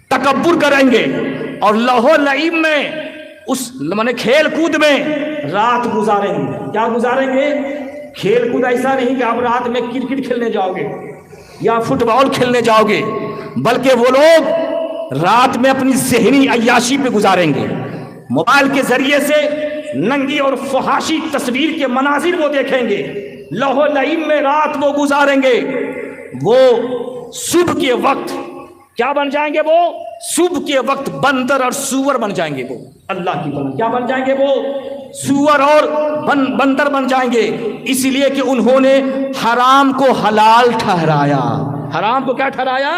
تکبر کریں گے، اور لہو لعب میں، اس کھیل کود میں رات گزاریں گے۔ کیا گزاریں گے؟ کھیل کود ایسا نہیں کہ آپ رات میں کرکٹ کھیلنے جاؤ گے یا فٹ بال کھیلنے جاؤ گے، بلکہ وہ لوگ رات میں اپنی ذہنی عیاشی پہ گزاریں گے، موبائل کے ذریعے سے ننگی اور فحاشی تصویر کے مناظر وہ دیکھیں گے، لہو لعب میں رات وہ گزاریں گے۔ وہ صبح کے وقت کیا بن جائیں گے؟ وہ صبح کے وقت بندر اور سور بن جائیں گے، وہ اللہ کی بندر کیا بن جائیں گے؟ وہ سور اور بندر بن جائیں گے، اس لیے کہ انہوں نے حرام کو حلال ٹھہرایا۔ حرام کو کیا ٹھہرایا؟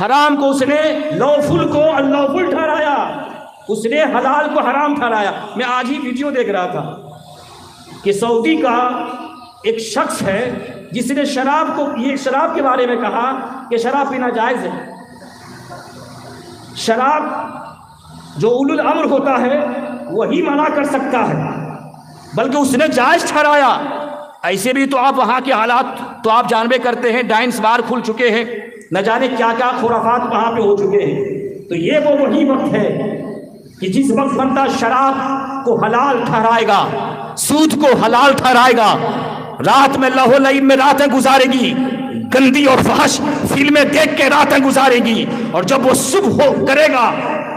حرام کو اس نے لوفل کو اللوفل ٹھہرایا، اس نے حلال کو حرام ٹھہرایا۔ میں آج ہی ویڈیو دیکھ رہا تھا کہ سعودی کا ایک شخص ہے جس نے شراب کے بارے میں کہا کہ شراب پینا جائز ہے، شراب جو اولو الامر ہوتا ہے وہی منع کر سکتا ہے، بلکہ اس نے جائز ٹھہرایا۔ ایسے بھی تو آپ وہاں کے حالات تو آپ جانبے کرتے ہیں، ڈائنس بار کھل چکے ہیں، نہ جانے کیا کیا خرافات وہاں پہ ہو چکے ہیں۔ تو یہ وہی وقت ہے کہ جس وقت بندہ شراب کو حلال ٹھہرائے گا، سود کو حلال ٹھہرائے گا، رات میں لہو لعب میں راتیں گزارے گی، گندی اور فحش فلمیں دیکھ کے راتیں گزارے گی، اور جب وہ صبح کرے گا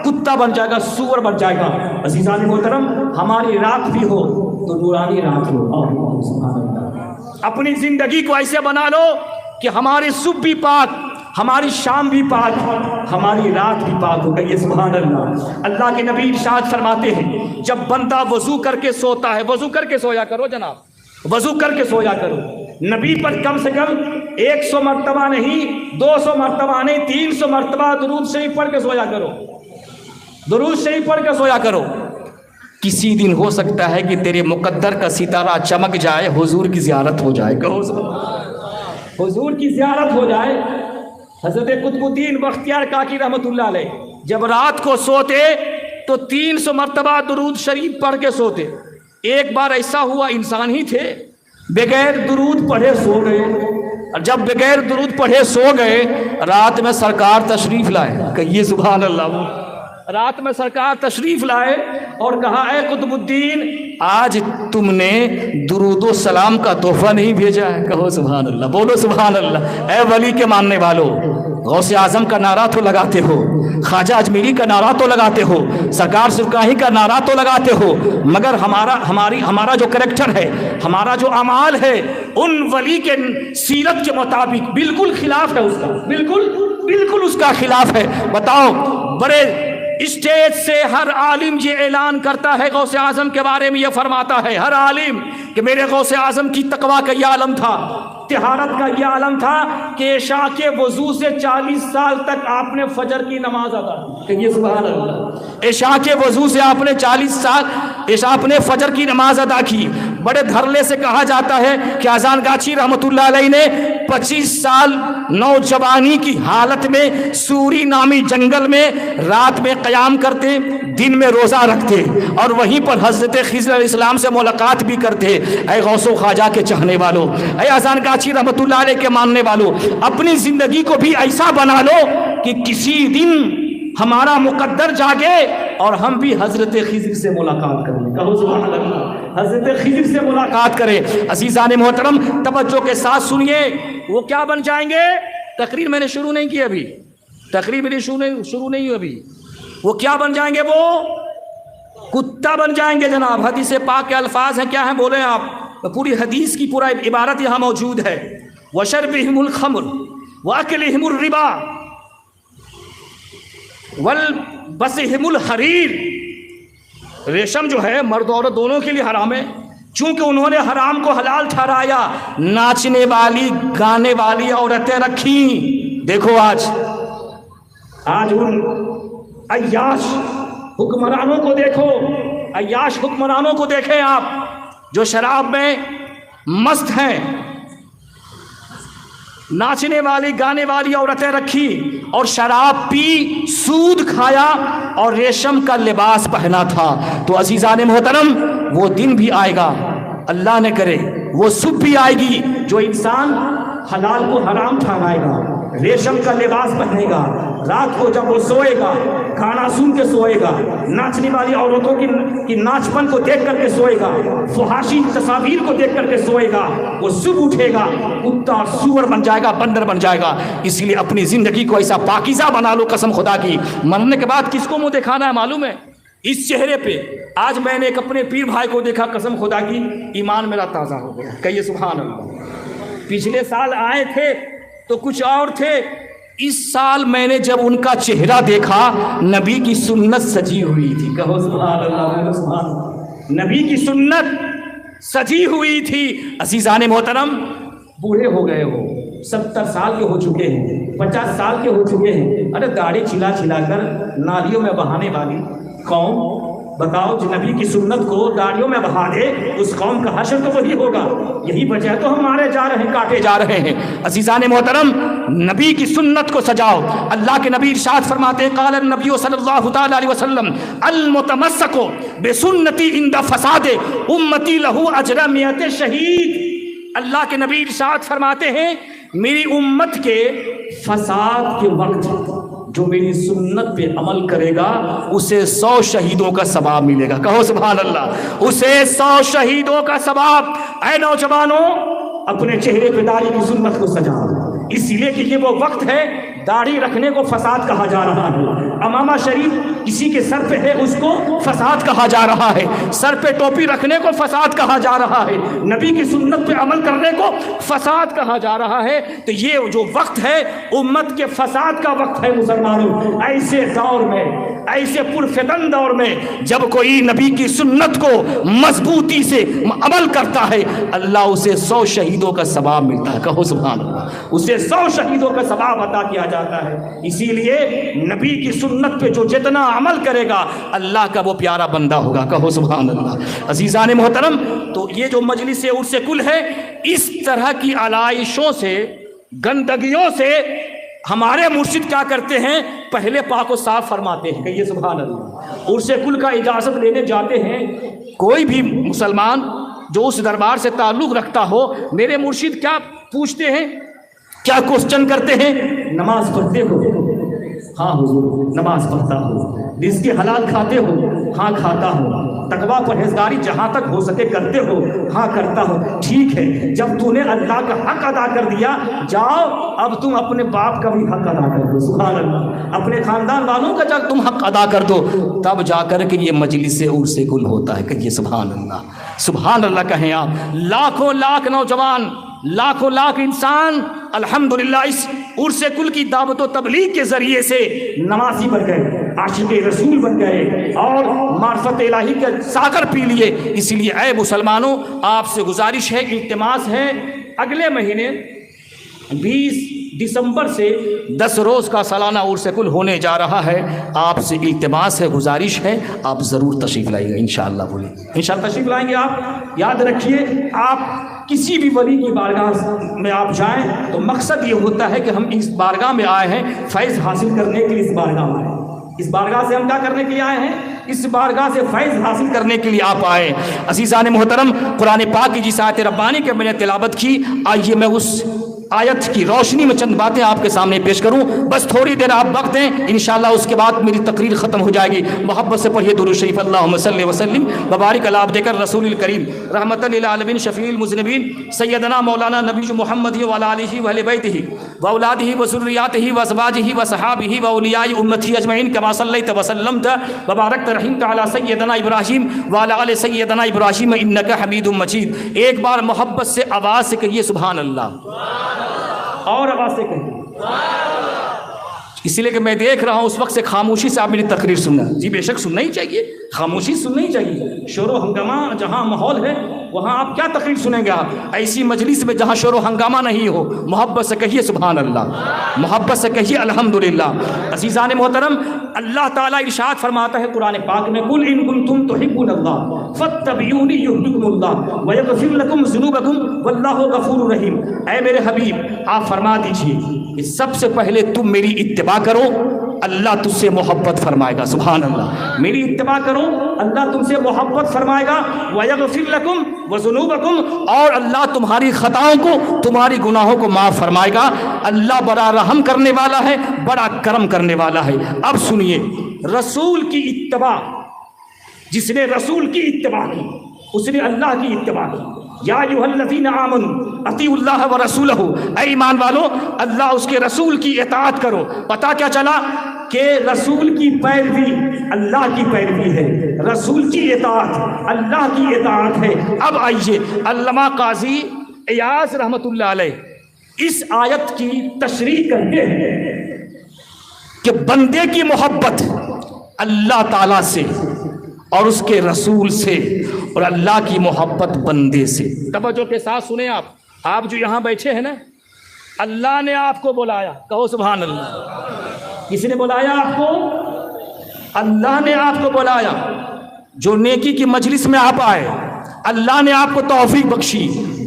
کتا بن جائے گا، سور بن جائے گا۔ عزیزان محترم ہماری رات بھی ہو تو نورانی رات ہو، سبحان اللہ۔ اپنی زندگی کو ایسے بنا لو کہ ہماری صبح بھی پاک، ہماری شام بھی پاک، ہماری رات بھی پاک ہو گئی، سبحان اللہ۔ اللہ کے نبی ارشاد فرماتے ہیں جب بندہ وضو کر کے سوتا ہے، وضو کر کے سویا کرو جناب، وضو کر کے سویا کرو، نبی پر کم سے کم 100 مرتبہ نہیں، 200 مرتبہ نہیں، 300 مرتبہ درود شریف پڑھ کے سویا کرو، درود شریف پڑھ کے سویا کرو۔ کسی دن ہو سکتا ہے کہ تیرے مقدر کا ستارہ چمک جائے، حضور کی زیارت ہو جائے، کہو حضور کی زیارت ہو جائے۔ حضرت قطب الدین بختیار کاکی رحمۃ اللہ علیہ جب رات کو سوتے تو 300 مرتبہ درود شریف پڑھ کے سوتے۔ ایک بار ایسا ہوا، انسان ہی تھے، بغیر درود پڑھے سو گئے، اور جب بغیر درود پڑھے سو گئے، رات میں سرکار تشریف لائے، کہیے سبحان اللہ، رات میں سرکار تشریف لائے اور کہا اے قطب الدین آج تم نے درود و سلام کا تحفہ نہیں بھیجا ہے، کہو سبحان اللہ، بولو سبحان اللہ۔ اے ولی کے ماننے والو، غوث اعظم کا نعرہ تو لگاتے ہو، خواجہ اجمیری کا نعرہ تو لگاتے ہو، سرکار سرکاہی کا نعرہ تو لگاتے ہو، مگر ہمارا جو کریکٹر ہے، ہمارا جو اعمال ہے، ان ولی کے سیرت کے مطابق بالکل خلاف ہے، اس کا بالکل اس کا خلاف ہے۔ بتاؤ، بڑے اسٹیج سے ہر عالم یہ اعلان کرتا ہے، غوث اعظم کے بارے میں یہ فرماتا ہے ہر عالم کہ میرے غوث اعظم کی تقویٰ کا یہ عالم تھا، طہارت کا یہ عالم تھا کہ عشاء کے وضو سے 40 سال تک آپ نے فجر کی نماز ادا کی، کہ یہ سبحان اللہ، عشاء کے وضو سے آپ نے 40 سال آپ نے فجر کی نماز ادا کی۔ بڑے دھرلے سے کہا جاتا ہے کہ اذان گاچھی رحمۃ اللہ علیہ نے 25 سال نوجوانی کی حالت میں سوری نامی جنگل میں رات میں قیام کرتے، دن میں روزہ رکھتے، اور وہیں پر حضرت خضر علیہ السلام سے ملاقات بھی کرتے۔ اے غوث و خواجہ کے چاہنے والوں، اے اذان گاچھی رحمۃ اللہ علیہ کے ماننے والوں، اپنی زندگی کو بھی ایسا بنا لو کہ کسی دن ہمارا مقدر جاگے اور ہم بھی حضرت خضر سے ملاقات کریں، کہو سبحان اللہ، حضرت خضر سے ملاقات کریں۔ عزیزان محترم توجہ کے ساتھ سنیے، وہ کیا بن جائیں گے؟ تقریر میں نے شروع نہیں کی ابھی، تقریر میری شروع نہیں ہوئی ابھی۔ وہ کیا بن جائیں گے؟ وہ کتا بن جائیں گے جناب۔ حدیث پاک کے الفاظ ہیں، کیا ہیں بولیں آپ؟ پوری حدیث کی پورا عبارت یہاں موجود ہے۔ وَشَرْبِهِمُ الْخَمْرُ وَأَكْلِهِمُ الرِّبَا وَلْبَسِهِمُ الْحَرِيرُ، ریشم جو ہے مرد و عورت دونوں کے لیے حرام ہے، چونکہ انہوں نے حرام کو حلال ٹھہرایا، ناچنے والی گانے والی عورتیں رکھیں۔ دیکھو آج ان عیاش حکمرانوں کو دیکھو، عیاش حکمرانوں کو دیکھیں آپ، جو شراب میں مست ہیں، ناچنے والی گانے والی عورتیں رکھی اور شراب پی، سود کھایا اور ریشم کا لباس پہنا تھا۔ تو عزیزان محترم، وہ دن بھی آئے گا، اللہ نہ کرے وہ صبح بھی آئے گی، جو انسان حلال کو حرام ٹھہرائے گا، ریشم کا لباس پہنے گا، رات کو جب وہ سوئے گا گانا سن کے سوئے گا، ناچنے والی عورتوں کی ناچپن کو دیکھ کر کے سوئے گا، فحاشی تصاویر کو دیکھ کر کے سوئے گا، وہ صبح اٹھے گا کتا اور سور بن جائے گا، بندر بن جائے گا۔ اس لیے اپنی زندگی کو ایسا پاکیزہ بنا لو، قسم خدا کی، مرنے کے بعد کس کو منہ دکھانا ہے معلوم ہے؟ اس چہرے پہ آج میں نے ایک اپنے پیر بھائی کو دیکھا، قسم خدا کی ایمان میرا تازہ ہو گیا، کہیے سبحان اللہ۔ پچھلے سال آئے تھے تو کچھ اور تھے، اس سال میں نے جب ان کا چہرہ دیکھا، نبی کی سنت سجی ہوئی تھی، کہو سبحان اللہ، سبحان اللہ، نبی کی سنت سجی ہوئی تھی۔ عزیزان محترم، بوڑھے ہو گئے ہو، 70 سال کے ہو چکے ہیں، 50 سال کے ہو چکے ہیں، ارے داڑھی چھلا کر نالیوں میں بہانے والی قوم، بتاؤ جو نبی کی سنت کو داڑھیوں میں بہا دے، اس قوم کا حشر تو وہی ہوگا۔ یہی وجہ تو ہم مارے جا رہے ہیں، کاٹے جا رہے ہیں۔ عزیزان محترم، نبی کی سنت کو سجاؤ۔ اللہ کے نبی ارشاد فرماتے ہیں، قال النبی صلی اللہ تعالی علیہ وسلم المتمسک بسنتی عند فساد امتی لہ اجر 100 شہید۔ اللہ کے نبی ارشاد فرماتے ہیں، میری امت کے فساد کے وقت جو میری سنت پہ عمل کرے گا اسے 100 شہیدوں کا ثواب ملے گا، کہو سبحان اللہ، اسے 100 شہیدوں کا ثواب۔ اے نوجوانوں، اپنے چہرے پہ داڑھی کی سنت کو سجاؤ، اس لیے کہ یہ وہ وقت ہے، داڑھی رکھنے کو فساد کہا جا رہا ہے، امامہ شریف کسی کے سر پہ ہے اس کو فساد کہا جا رہا ہے، سر پہ ٹوپی رکھنے کو فساد کہا جا رہا ہے، نبی کی سنت پہ عمل کرنے کو فساد کہا جا رہا ہے۔ تو یہ جو وقت ہے امت کے فساد کا وقت ہے مسلمانوں۔ ایسے دور میں، ایسے پرفتن دور میں جب کوئی نبی کی سنت کو مضبوطی سے عمل کرتا ہے، اللہ اسے 100 شہیدوں کا ثواب ملتا ہے۔ کہو سبحان اللہ، اسے 100 شہیدوں کا ثواب عطا کیا جاتا ہے۔ اسی لیے نبی کی سنت پہ جو جتنا عمل کرے گا اللہ کا وہ پیارا بندہ ہوگا۔ کہو سبحان اللہ۔ عزیزان محترم، تو یہ جو مجلس عرس کل ہے، اس طرح کی علائشوں سے، گندگیوں سے ہمارے مرشد کیا کرتے ہیں؟ پہلے پاک و صاف فرماتے ہیں۔ کہیے سبحان اللہ۔ عرس کل کا اجازت لینے جاتے ہیں، کوئی بھی مسلمان جو اس دربار سے تعلق رکھتا ہو، میرے مرشد کیا پوچھتے ہیں، کیا کوسچن کرتے ہیں؟ نماز پڑھتے ہو؟ ہاں حضور نماز پڑھتا ہوں۔ رزق حلال کھاتے ہو؟ ہاں کھاتا ہوں۔ تقویٰ پرہیزگاری جہاں تک ہو سکے کرتے ہو؟ ہاں کرتا ہوں۔ ٹھیک ہے، جب تو نے اللہ کا حق ادا کر دیا، جاؤ اب تم اپنے باپ کا بھی حق ادا کر دو۔ سبحان اللہ۔ اپنے خاندان والوں کا جب تم حق ادا کر دو، تب جا کر کے یہ مجلس عرس کل ہوتا ہے۔ کہیے سبحان اللہ، سبحان اللہ کہیں آپ۔ لاکھوں لاکھ نوجوان، لاکھوں لاکھ انسان الحمدللہ اس عرس کل کی دعوت و تبلیغ کے ذریعے سے نمازی بن گئے، عاشق رسول بن گئے اور معرفت الہی کے ساغر پی لیے۔ اسی لیے اے مسلمانوں، آپ سے گزارش ہے، التماس ہے، اگلے مہینے 20 دسمبر سے 10 روز کا سالانہ عرس کل ہونے جا رہا ہے۔ آپ سے التماس ہے، گزارش ہے، آپ ضرور تشریف لائیں گے انشاءاللہ۔ بولیں انشاءاللہ تشریف لائیں گے آپ۔ یاد رکھیے، آپ کسی بھی ولی کی بارگاہ میں آپ جائیں تو مقصد یہ ہوتا ہے کہ ہم اس بارگاہ میں آئے ہیں فیض حاصل کرنے کے لیے، اس بارگاہ میں آئے ہیں۔ اس بارگاہ سے ہم کیا کرنے کے لیے آئے ہیں؟ اس بارگاہ سے فیض حاصل کرنے کے لیے آپ آئے۔ عزیزان محترم، قرآن پاک کی جس آیت ربانی کے میں نے تلاوت کی، آئیے میں اس آیت کی روشنی میں چند باتیں آپ کے سامنے پیش کروں۔ بس تھوڑی دیر آپ وقت دیں، انشاءاللہ اس کے بعد میری تقریر ختم ہو جائے گی۔ محبت سے پڑھیے درود شریف، اللہم صلی وسلم وبارک علی عبدک الرسول الکریم رحمۃ للعالمین شفیع المذنبین سیدنا مولانا نبی محمد وعلی آلہ واہل بیتہ واولادہ وذریاتہ وازواجہ وصحابہ واولیاء امتہ اجمعین کما صلیت وسلمت وبارکت رحمت علی سیدنا ابراہیم وعلی آل سیدنا ابراہیم انک حمید مجید۔ ایک بار محبت سے آواز سے کہیے سبحان اللہ، اور آواز سے کہیں، اسی لیے کہ میں دیکھ رہا ہوں اس وقت سے خاموشی سے آپ میری تقریر سننا۔ جی بے شک سننا ہی چاہیے، خاموشی سننا ہی چاہیے۔ شور و ہنگامہ جہاں ماحول ہے وہاں آپ کیا تقریر سنیں گے؟ آپ ایسی مجلس میں جہاں شور و ہنگامہ نہیں ہو، محبت سے کہیے سبحان اللہ، محبت سے کہیے الحمدللہ۔ عزیزان محترم، اللہ تعالیٰ ارشاد فرماتا ہے قرآن پاک میں، قل ان کنتم تحبون اللہ فاتبعونی یحببکم اللہ ویغفر لکم ذنوبکم واللہ غفور رحیم۔ اے میرے حبیب، آپ فرما دیجئے کہ سب سے پہلے تم میری اتباع کرو، اللہ تجھ سے محبت فرمائے گا۔ سبحان اللہ، میری اتباع کرو، اللہ تم سے محبت فرمائے گا۔ وَيَغْفِرْ لَكُمْ وَذُنُوبَكُمْ، اور اللہ تمہاری خطاؤں کو، تمہاری گناہوں کو معاف فرمائے گا۔ اللہ بڑا رحم کرنے والا ہے، بڑا کرم کرنے والا ہے۔ اب سنیے، رسول کی اتباع، جس نے رسول کی اتباع کی اس نے اللہ کی اتباع کی۔ یا ایھا الذین آمنوا اطیعوا اللہ ورسولہ، اے ایمان والو اللہ اس کے رسول کی اطاعت کرو۔ پتہ کیا چلا کہ رسول کی پیروی اللہ کی پیروی ہے، رسول کی اطاعت اللہ کی اطاعت ہے۔ اب آئیے، علامہ قاضی ایاز رحمۃ اللہ علیہ اس آیت کی تشریح کرتے ہیں کہ بندے کی محبت اللہ تعالیٰ سے اور اس کے رسول سے، اور اللہ کی محبت بندے سے۔ توجہ کے ساتھ سنیں، آپ جو یہاں بیٹھے ہیں نا، اللہ نے آپ کو بلایا، کہو سبحان اللہ۔ کس نے بلایا آپ کو؟ اللہ نے آپ کو بلایا۔ جو نیکی کی مجلس میں آپ آئے، اللہ نے آپ کو توفیق بخشی،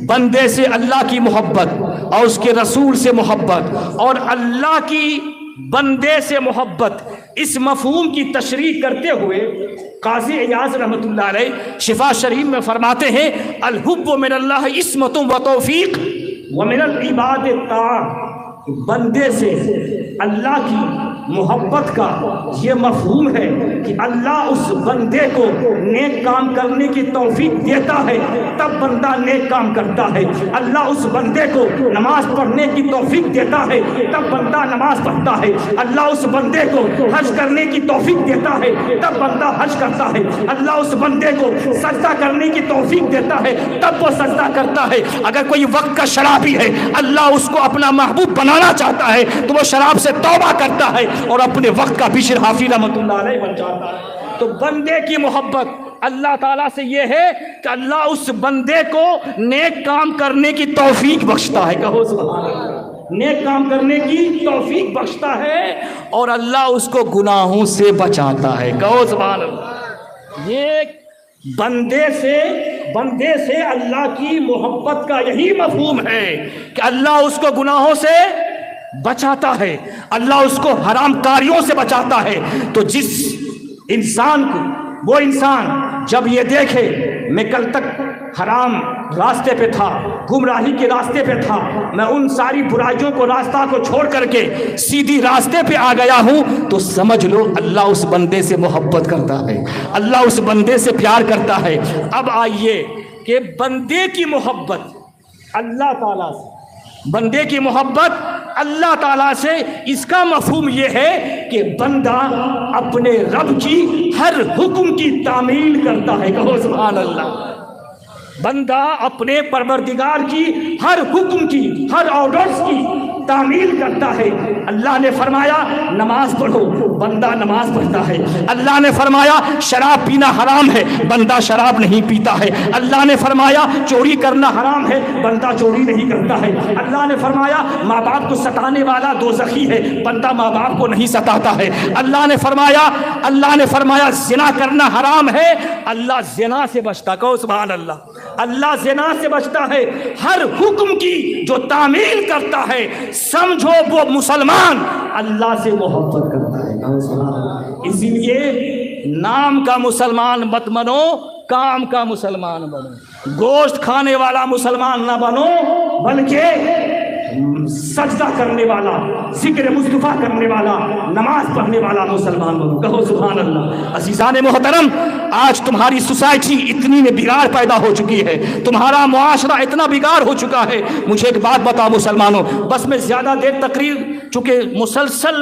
بندے سے اللہ کی محبت اور اس کے رسول سے محبت اور اللہ کی بندے سے محبت، اس مفہوم کی تشریح کرتے ہوئے قاضی ایاز رحمۃ اللہ علیہ شفا شریف میں فرماتے ہیں، الحب من اللہ عصمت و توفیق ومن العباد الطاعہ، بندے سے اللہ کی محبت کا یہ مفہوم ہے کہ اللہ اس بندے کو نیک کام کرنے کی توفیق دیتا ہے تب بندہ نیک کام کرتا ہے. اللہ اس بندے کو نماز پڑھنے کی توفیق دیتا ہے تب بندہ نماز پڑھتا ہے. اللہ اس بندے کو حج کرنے کی توفیق دیتا ہے تب بندہ حج کرتا ہے. اللہ اس بندے کو سجدہ کرنے کی توفیق دیتا ہے تب وہ سجدہ کرتا ہے. اگر کوئی وقت کا شرابی ہے اللہ اس کو اپنا محبوب بنانا چاہتا ہے تو وہ شراب سے توبہ کرتا ہے اور اپنے وقت کا بشر حافظ رحمۃ اللہ علیہ بن جاتا ہے. تو بندے کی محبت اللہ تعالیٰ سے یہ ہے کہ اللہ اس بندے کو نیک کام کرنے کی توفیق بخشتا ہے. کہو سبحان اللہ. نیک کام کرنے کی توفیق بخشتا ہے اور اللہ اس کو گناہوں سے بچاتا ہے. کہو سبحان اللہ. یہ بندے سے اللہ کی محبت کا یہی مفہوم ہے کہ اللہ اس کو گناہوں سے بچاتا ہے, اللہ اس کو حرام کاریوں سے بچاتا ہے. تو جس انسان کو وہ انسان جب یہ دیکھے میں کل تک حرام راستے پہ تھا, گمراہی کے راستے پہ تھا, میں ان ساری برائیوں کو راستہ کو چھوڑ کر کے سیدھی راستے پہ آ گیا ہوں, تو سمجھ لو اللہ اس بندے سے محبت کرتا ہے, اللہ اس بندے سے پیار کرتا ہے. اب آئیے کہ بندے کی محبت اللہ تعالیٰ سے, بندے کی محبت اللہ تعالیٰ سے, اس کا مفہوم یہ ہے کہ بندہ اپنے رب کی ہر حکم کی تعمیل کرتا ہے. کہو سبحان اللہ. بندہ اپنے پروردگار کی ہر حکم کی, ہر آرڈرز کی تعمیل کرتا ہے. اللہ نے فرمایا نماز پڑھو, بندہ نماز پڑھتا ہے. اللہ نے فرمایا شراب پینا حرام ہے, بندہ شراب نہیں پیتا ہے. اللہ نے فرمایا چوری کرنا حرام ہے, بندہ چوری نہیں کرتا ہے. اللہ نے فرمایا ماں باپ کو ستانے والا دوزخی ہے, بندہ ماں باپ کو نہیں ستاتا ہے. اللہ نے فرمایا زنا کرنا حرام ہے, اللہ زنا سے بچتا. کہو سبحان اللہ. اللہ زنا سے بچتا ہے. ہر حکم کی جو تعمیل کرتا ہے سمجھو وہ مسلمان اللہ سے محبت کرتا ہے. اسی لیے نام کا مسلمان مت بنو, کام کا مسلمان بنو. گوشت کھانے والا مسلمان نہ بنو بلکہ سجدہ کرنے والا, ذکر مصطفیٰ کرنے والا, نماز پڑھنے والا مسلمان بنو. کہو سبحان اللہ. عزیزان محترم, آج تمہاری سوسائٹی اتنی میں بگاڑ پیدا ہو چکی ہے, تمہارا معاشرہ اتنا بگاڑ ہو چکا ہے. مجھے ایک بات بتاؤ مسلمانوں, بس میں زیادہ دیر تقریر, چونکہ مسلسل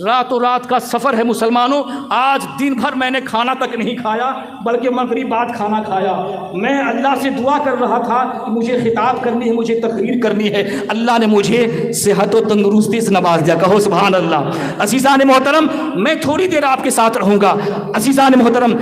راتوں رات کا سفر ہے مسلمانوں, آج دن بھر میں نے کھانا تک نہیں کھایا بلکہ مغرب بعد کھانا کھایا. میں اللہ سے دعا کر رہا تھا کہ مجھے خطاب کرنی ہے, مجھے تقریر کرنی ہے. اللہ نے مجھے صحت و تندرستی سے نواز دیا. کہو سبحان اللہ. عزیزان محترم, میں تھوڑی دیر آپ کے ساتھ رہوں گا. عزیزان محترم,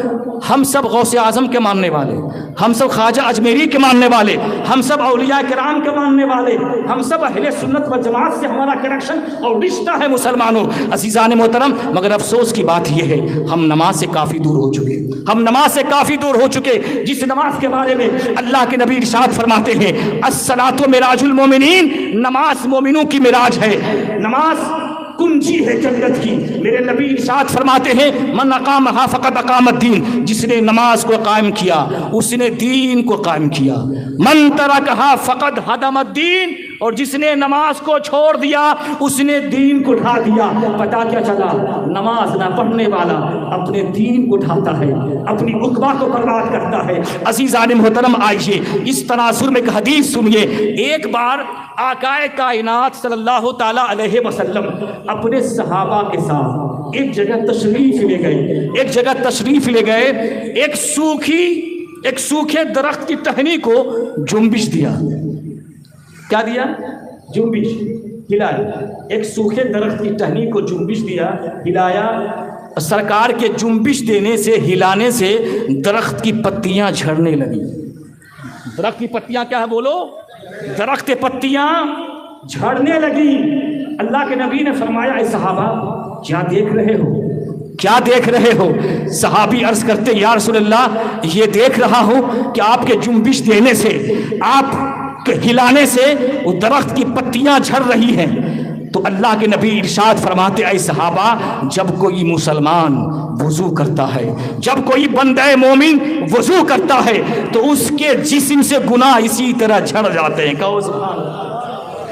ہم سب غوث اعظم کے ماننے والے, ہم سب خواجہ اجمیری کے ماننے والے, ہم سب اولیاء کرام کے ماننے والے, ہم سب اہل سنت و جماعت سے ہمارا کنیکشن اور رشتہ ہے مسلمانوں. عزیزان محترم, مگر افسوس کی بات یہ ہے ہم نماز سے کافی دور ہو چکے, ہم نماز سے کافی دور ہو چکے. جس نماز کے بارے میں اللہ کے نبی ارشاد فرماتے ہیں الصلاۃ معراج المومنین, نماز مومنوں کی معراج ہے, نماز کنجی ہے جنت کی. میرے نبی ارشاد فرماتے ہیں من اقامھا فقد اقام الدین, جس نے نماز کو قائم کیا اس نے دین کو قائم کیا. من ترکھا فقد ہدم الدین, اور جس نے نماز کو چھوڑ دیا اس نے دین کو ڈھا دیا. پتا کیا چلا, نماز نہ پڑھنے والا اپنے دین کو ڈھاتا ہے, اپنی عقبہ کو برباد کرتا ہے. عزیزان محترم, آئیے اس تناظر میں ایک حدیث سنیے. ایک بار آقائے کائنات صلی اللہ تعالی علیہ وسلم اپنے صحابہ کے ساتھ ایک جگہ تشریف لے گئے. ایک سوکھے درخت کی ٹہنی کو جنبش دیا. کیا دیا؟ جنبش, ہلایا. ایک سوکھے درخت کی ٹہنی کو جنبش دیا, ہلایا. سرکار کے جنبش دینے سے, ہلانے سے درخت کی پتیاں جھڑنے لگی. درخت کی پتیاں کیا ہے بولو؟ درخت پتیاں جھڑنے لگی. اللہ کے نبی نے فرمایا اے صحابہ کیا دیکھ رہے ہو, کیا دیکھ رہے ہو؟ صحابی عرض کرتے یا رسول اللہ یہ دیکھ رہا ہوں کہ آپ کے جنبش دینے سے, آپ کے ہلانے سے وہ درخت کی پتیاں جھڑ رہی ہیں. تو اللہ کے نبی ارشاد فرماتے اے صحابہ جب کوئی مسلمان وضو کرتا ہے, جب کوئی بندہ مومن وضو کرتا ہے تو اس کے جسم سے گناہ اسی طرح جھڑ جاتے ہیں. کہو سبحان اللہ.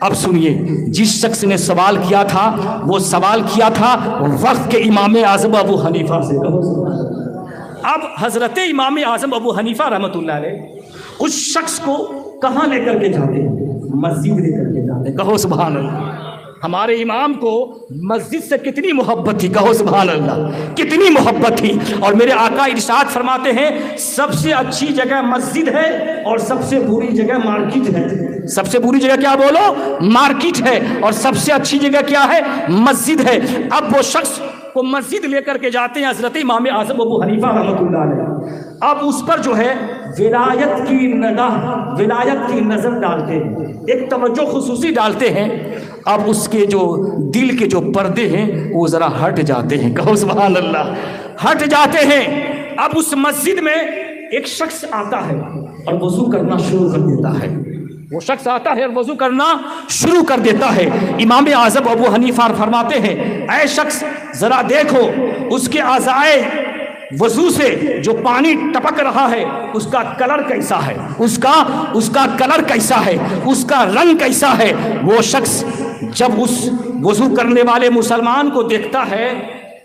اب سنیے، جس شخص نے سوال کیا تھا وہ سوال کیا تھا وقت کے امام اعظم ابو حنیفہ سے۔ اب حضرت امام اعظم ابو حنیفہ رحمۃ اللہ علیہ اس شخص کو کہاں لے کر کے جاتے ہیں؟ مسجد لے کر کے جاتے ہیں۔ کہو سبحان اللہ۔ ہمارے امام کو مسجد سے کتنی محبت تھی، کہو سبحان اللہ، کتنی محبت تھی۔ اور میرے آقا ارشاد فرماتے ہیں سب سے اچھی جگہ مسجد ہے اور سب سے بری جگہ مارکیٹ ہے۔ سب سے بری جگہ کیا بولو؟ مارکیٹ ہے، اور سب سے اچھی جگہ کیا ہے؟ مسجد ہے۔ اب وہ شخص کو مسجد لے کر کے جاتے ہیں حضرت امام اعظم ابو حنیفہ رحمۃ اللہ علیہ۔ اب اس پر جو ہے ولایت کی نظر ڈالتے ہیں، ایک توجہ خصوصی ڈالتے ہیں۔ اب اس کے جو دل کے جو پردے ہیں وہ ذرا ہٹ جاتے ہیں، کہو سبحان اللہ، ہٹ جاتے ہیں۔ اب اس مسجد میں ایک شخص آتا ہے اور وضو کرنا شروع کر دیتا ہے۔ وہ شخص آتا ہے اور وضو کرنا شروع کر دیتا ہے۔ امام اعظم ابو حنیفہ فرماتے ہیں اے شخص ذرا دیکھو اس کے اعضائے وضو سے جو پانی ٹپک رہا ہے اس کا کلر کیسا ہے، اس کا کلر کیسا ہے، اس کا رنگ کیسا ہے۔ وہ شخص جب اس وضو کرنے والے مسلمان کو دیکھتا ہے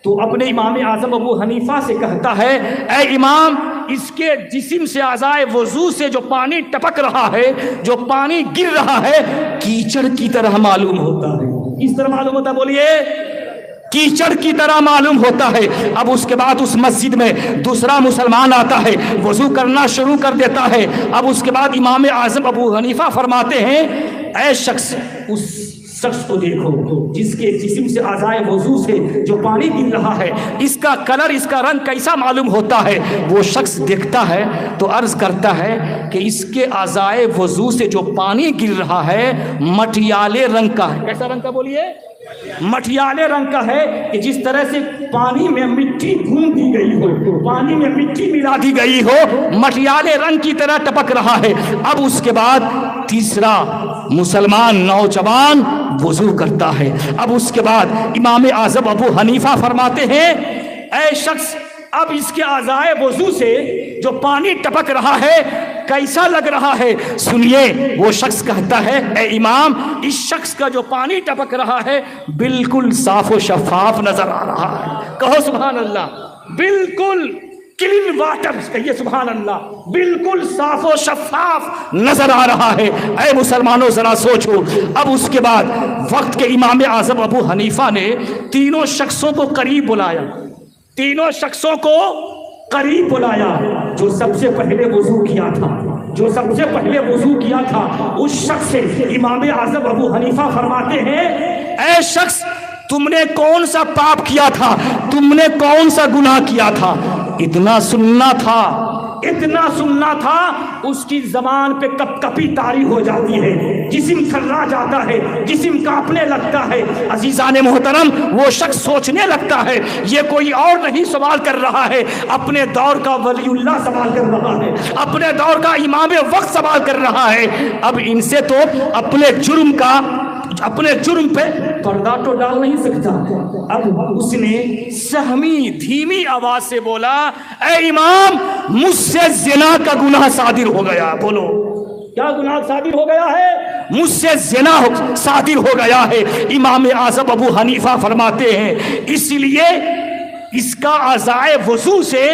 تو اپنے امام اعظم ابو حنیفہ سے کہتا ہے اے امام، اس کے جسم سے اعضائے وضو سے جو پانی ٹپک رہا ہے، جو پانی گر رہا ہے، کیچڑ کی طرح معلوم ہوتا ہے۔ کس طرح معلوم ہوتا ہے بولیے؟ کیچڑ کی طرح معلوم ہوتا ہے۔ اب اس کے بعد اس مسجد میں دوسرا مسلمان آتا ہے، وضو کرنا شروع کر دیتا ہے۔ اب اس کے بعد امام اعظم ابو حنیفہ فرماتے ہیں اے شخص، اس شخص کو دیکھو جس کے جسم سے اعضائے وضو سے جو پانی گر رہا ہے، اس کا کلر، اس کا رنگ کیسا معلوم ہوتا ہے۔ وہ شخص دیکھتا ہے تو عرض کرتا ہے کہ اس کے اعضائے وضو سے جو پانی گر رہا ہے مٹیالے رنگ کا ہے۔ کیسا رنگ کا بولیے؟ مٹیالے رنگ کا ہے، کہ جس طرح سے پانی میں مٹی بھون دی گئی ہو، پانی میں مٹی ملا دی گئی ہو، مٹیالے رنگ کی طرح ٹپک رہا ہے۔ اب اس کے بعد تیسرا مسلمان نوجوان وضو کرتا ہے۔ اب اس کے بعد امام اعظم ابو حنیفہ فرماتے ہیں اے شخص، اب اس کے اعضائے وضو سے جو پانی ٹپک رہا ہے کیسا لگ رہا ہے؟ سنیے، وہ شخص کہتا ہے اے امام، اس شخص کا جو پانی ٹپک رہا ہے بالکل صاف و شفاف نظر آ رہا ہے۔ کہو سبحان اللہ، بالکل کلین واٹر، کہیے سبحان اللہ، بالکل صاف و شفاف نظر آ رہا ہے۔ اے مسلمانوں ذرا سوچو۔ اب اس کے بعد وقت کے امام اعظم ابو حنیفہ نے تینوں شخصوں کو قریب بلایا، تینوں شخصوں کو قریب بلایا۔ جو سب سے پہلے وضو کیا تھا، جو سب سے پہلے وضو کیا تھا، اس شخص سے امام اعظم ابو حنیفہ فرماتے ہیں اے شخص، تم نے کون سا پاپ کیا تھا، تم نے کون سا گناہ کیا تھا؟ اتنا سننا تھا، اتنا سننا تھا، اس کی زبان پہ کپ کپی طاری ہو جاتی ہے، جسم تھرا جاتا ہے، جسم کانپنے لگتا ہے۔ عزیزان محترم، وہ شخص سوچنے لگتا ہے یہ کوئی اور نہیں سوال کر رہا ہے، اپنے دور کا ولی اللہ سوال کر رہا ہے، اپنے دور کا امام وقت سوال کر رہا ہے۔ اب ان سے تو اپنے جرم پہ پردہ تو ڈال نہیں سکتا۔ اب اس نے سہمی دھیمی آواز سے بولا اے امام، مجھ سے زنا کا گناہ صادر ہو گیا۔ بولو کیا گناہ صادر ہو گیا ہے؟ مجھ سے زنا صادر ہو گیا ہے۔ امام اعظم ابو حنیفہ فرماتے ہیں اس لیے اس کا اعضائے وضو سے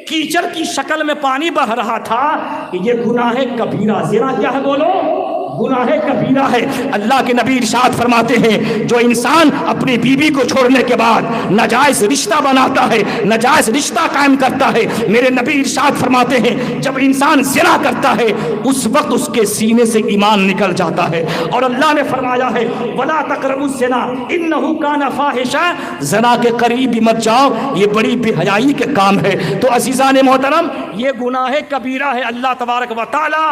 کیچڑ کی شکل میں پانی بہ رہا تھا کہ یہ گناہ کبیرہ۔ زنا کیا ہے بولو؟ گناہ کبیرہ ہے۔ اللہ کے نبی ارشاد فرماتے ہیں جو انسان اپنی بیوی کو چھوڑنے کے بعد ناجائز رشتہ بناتا ہے، ناجائز رشتہ قائم کرتا ہے، میرے نبی ارشاد فرماتے ہیں جب انسان زنا کرتا ہے اس وقت اس کے سینے سے ایمان نکل جاتا ہے۔ اور اللہ نے فرمایا ہے وَلَا تَقْرَبُوا الزِّنَا إِنَّهُ كَانَ فَاحِشًا، زنا کے قریب بھی مت جاؤ، یہ بڑی بے حیائی کے کام ہے۔ تو عزیزان محترم، یہ گناہ کبیرہ ہے۔ اللہ تبارک و تعالی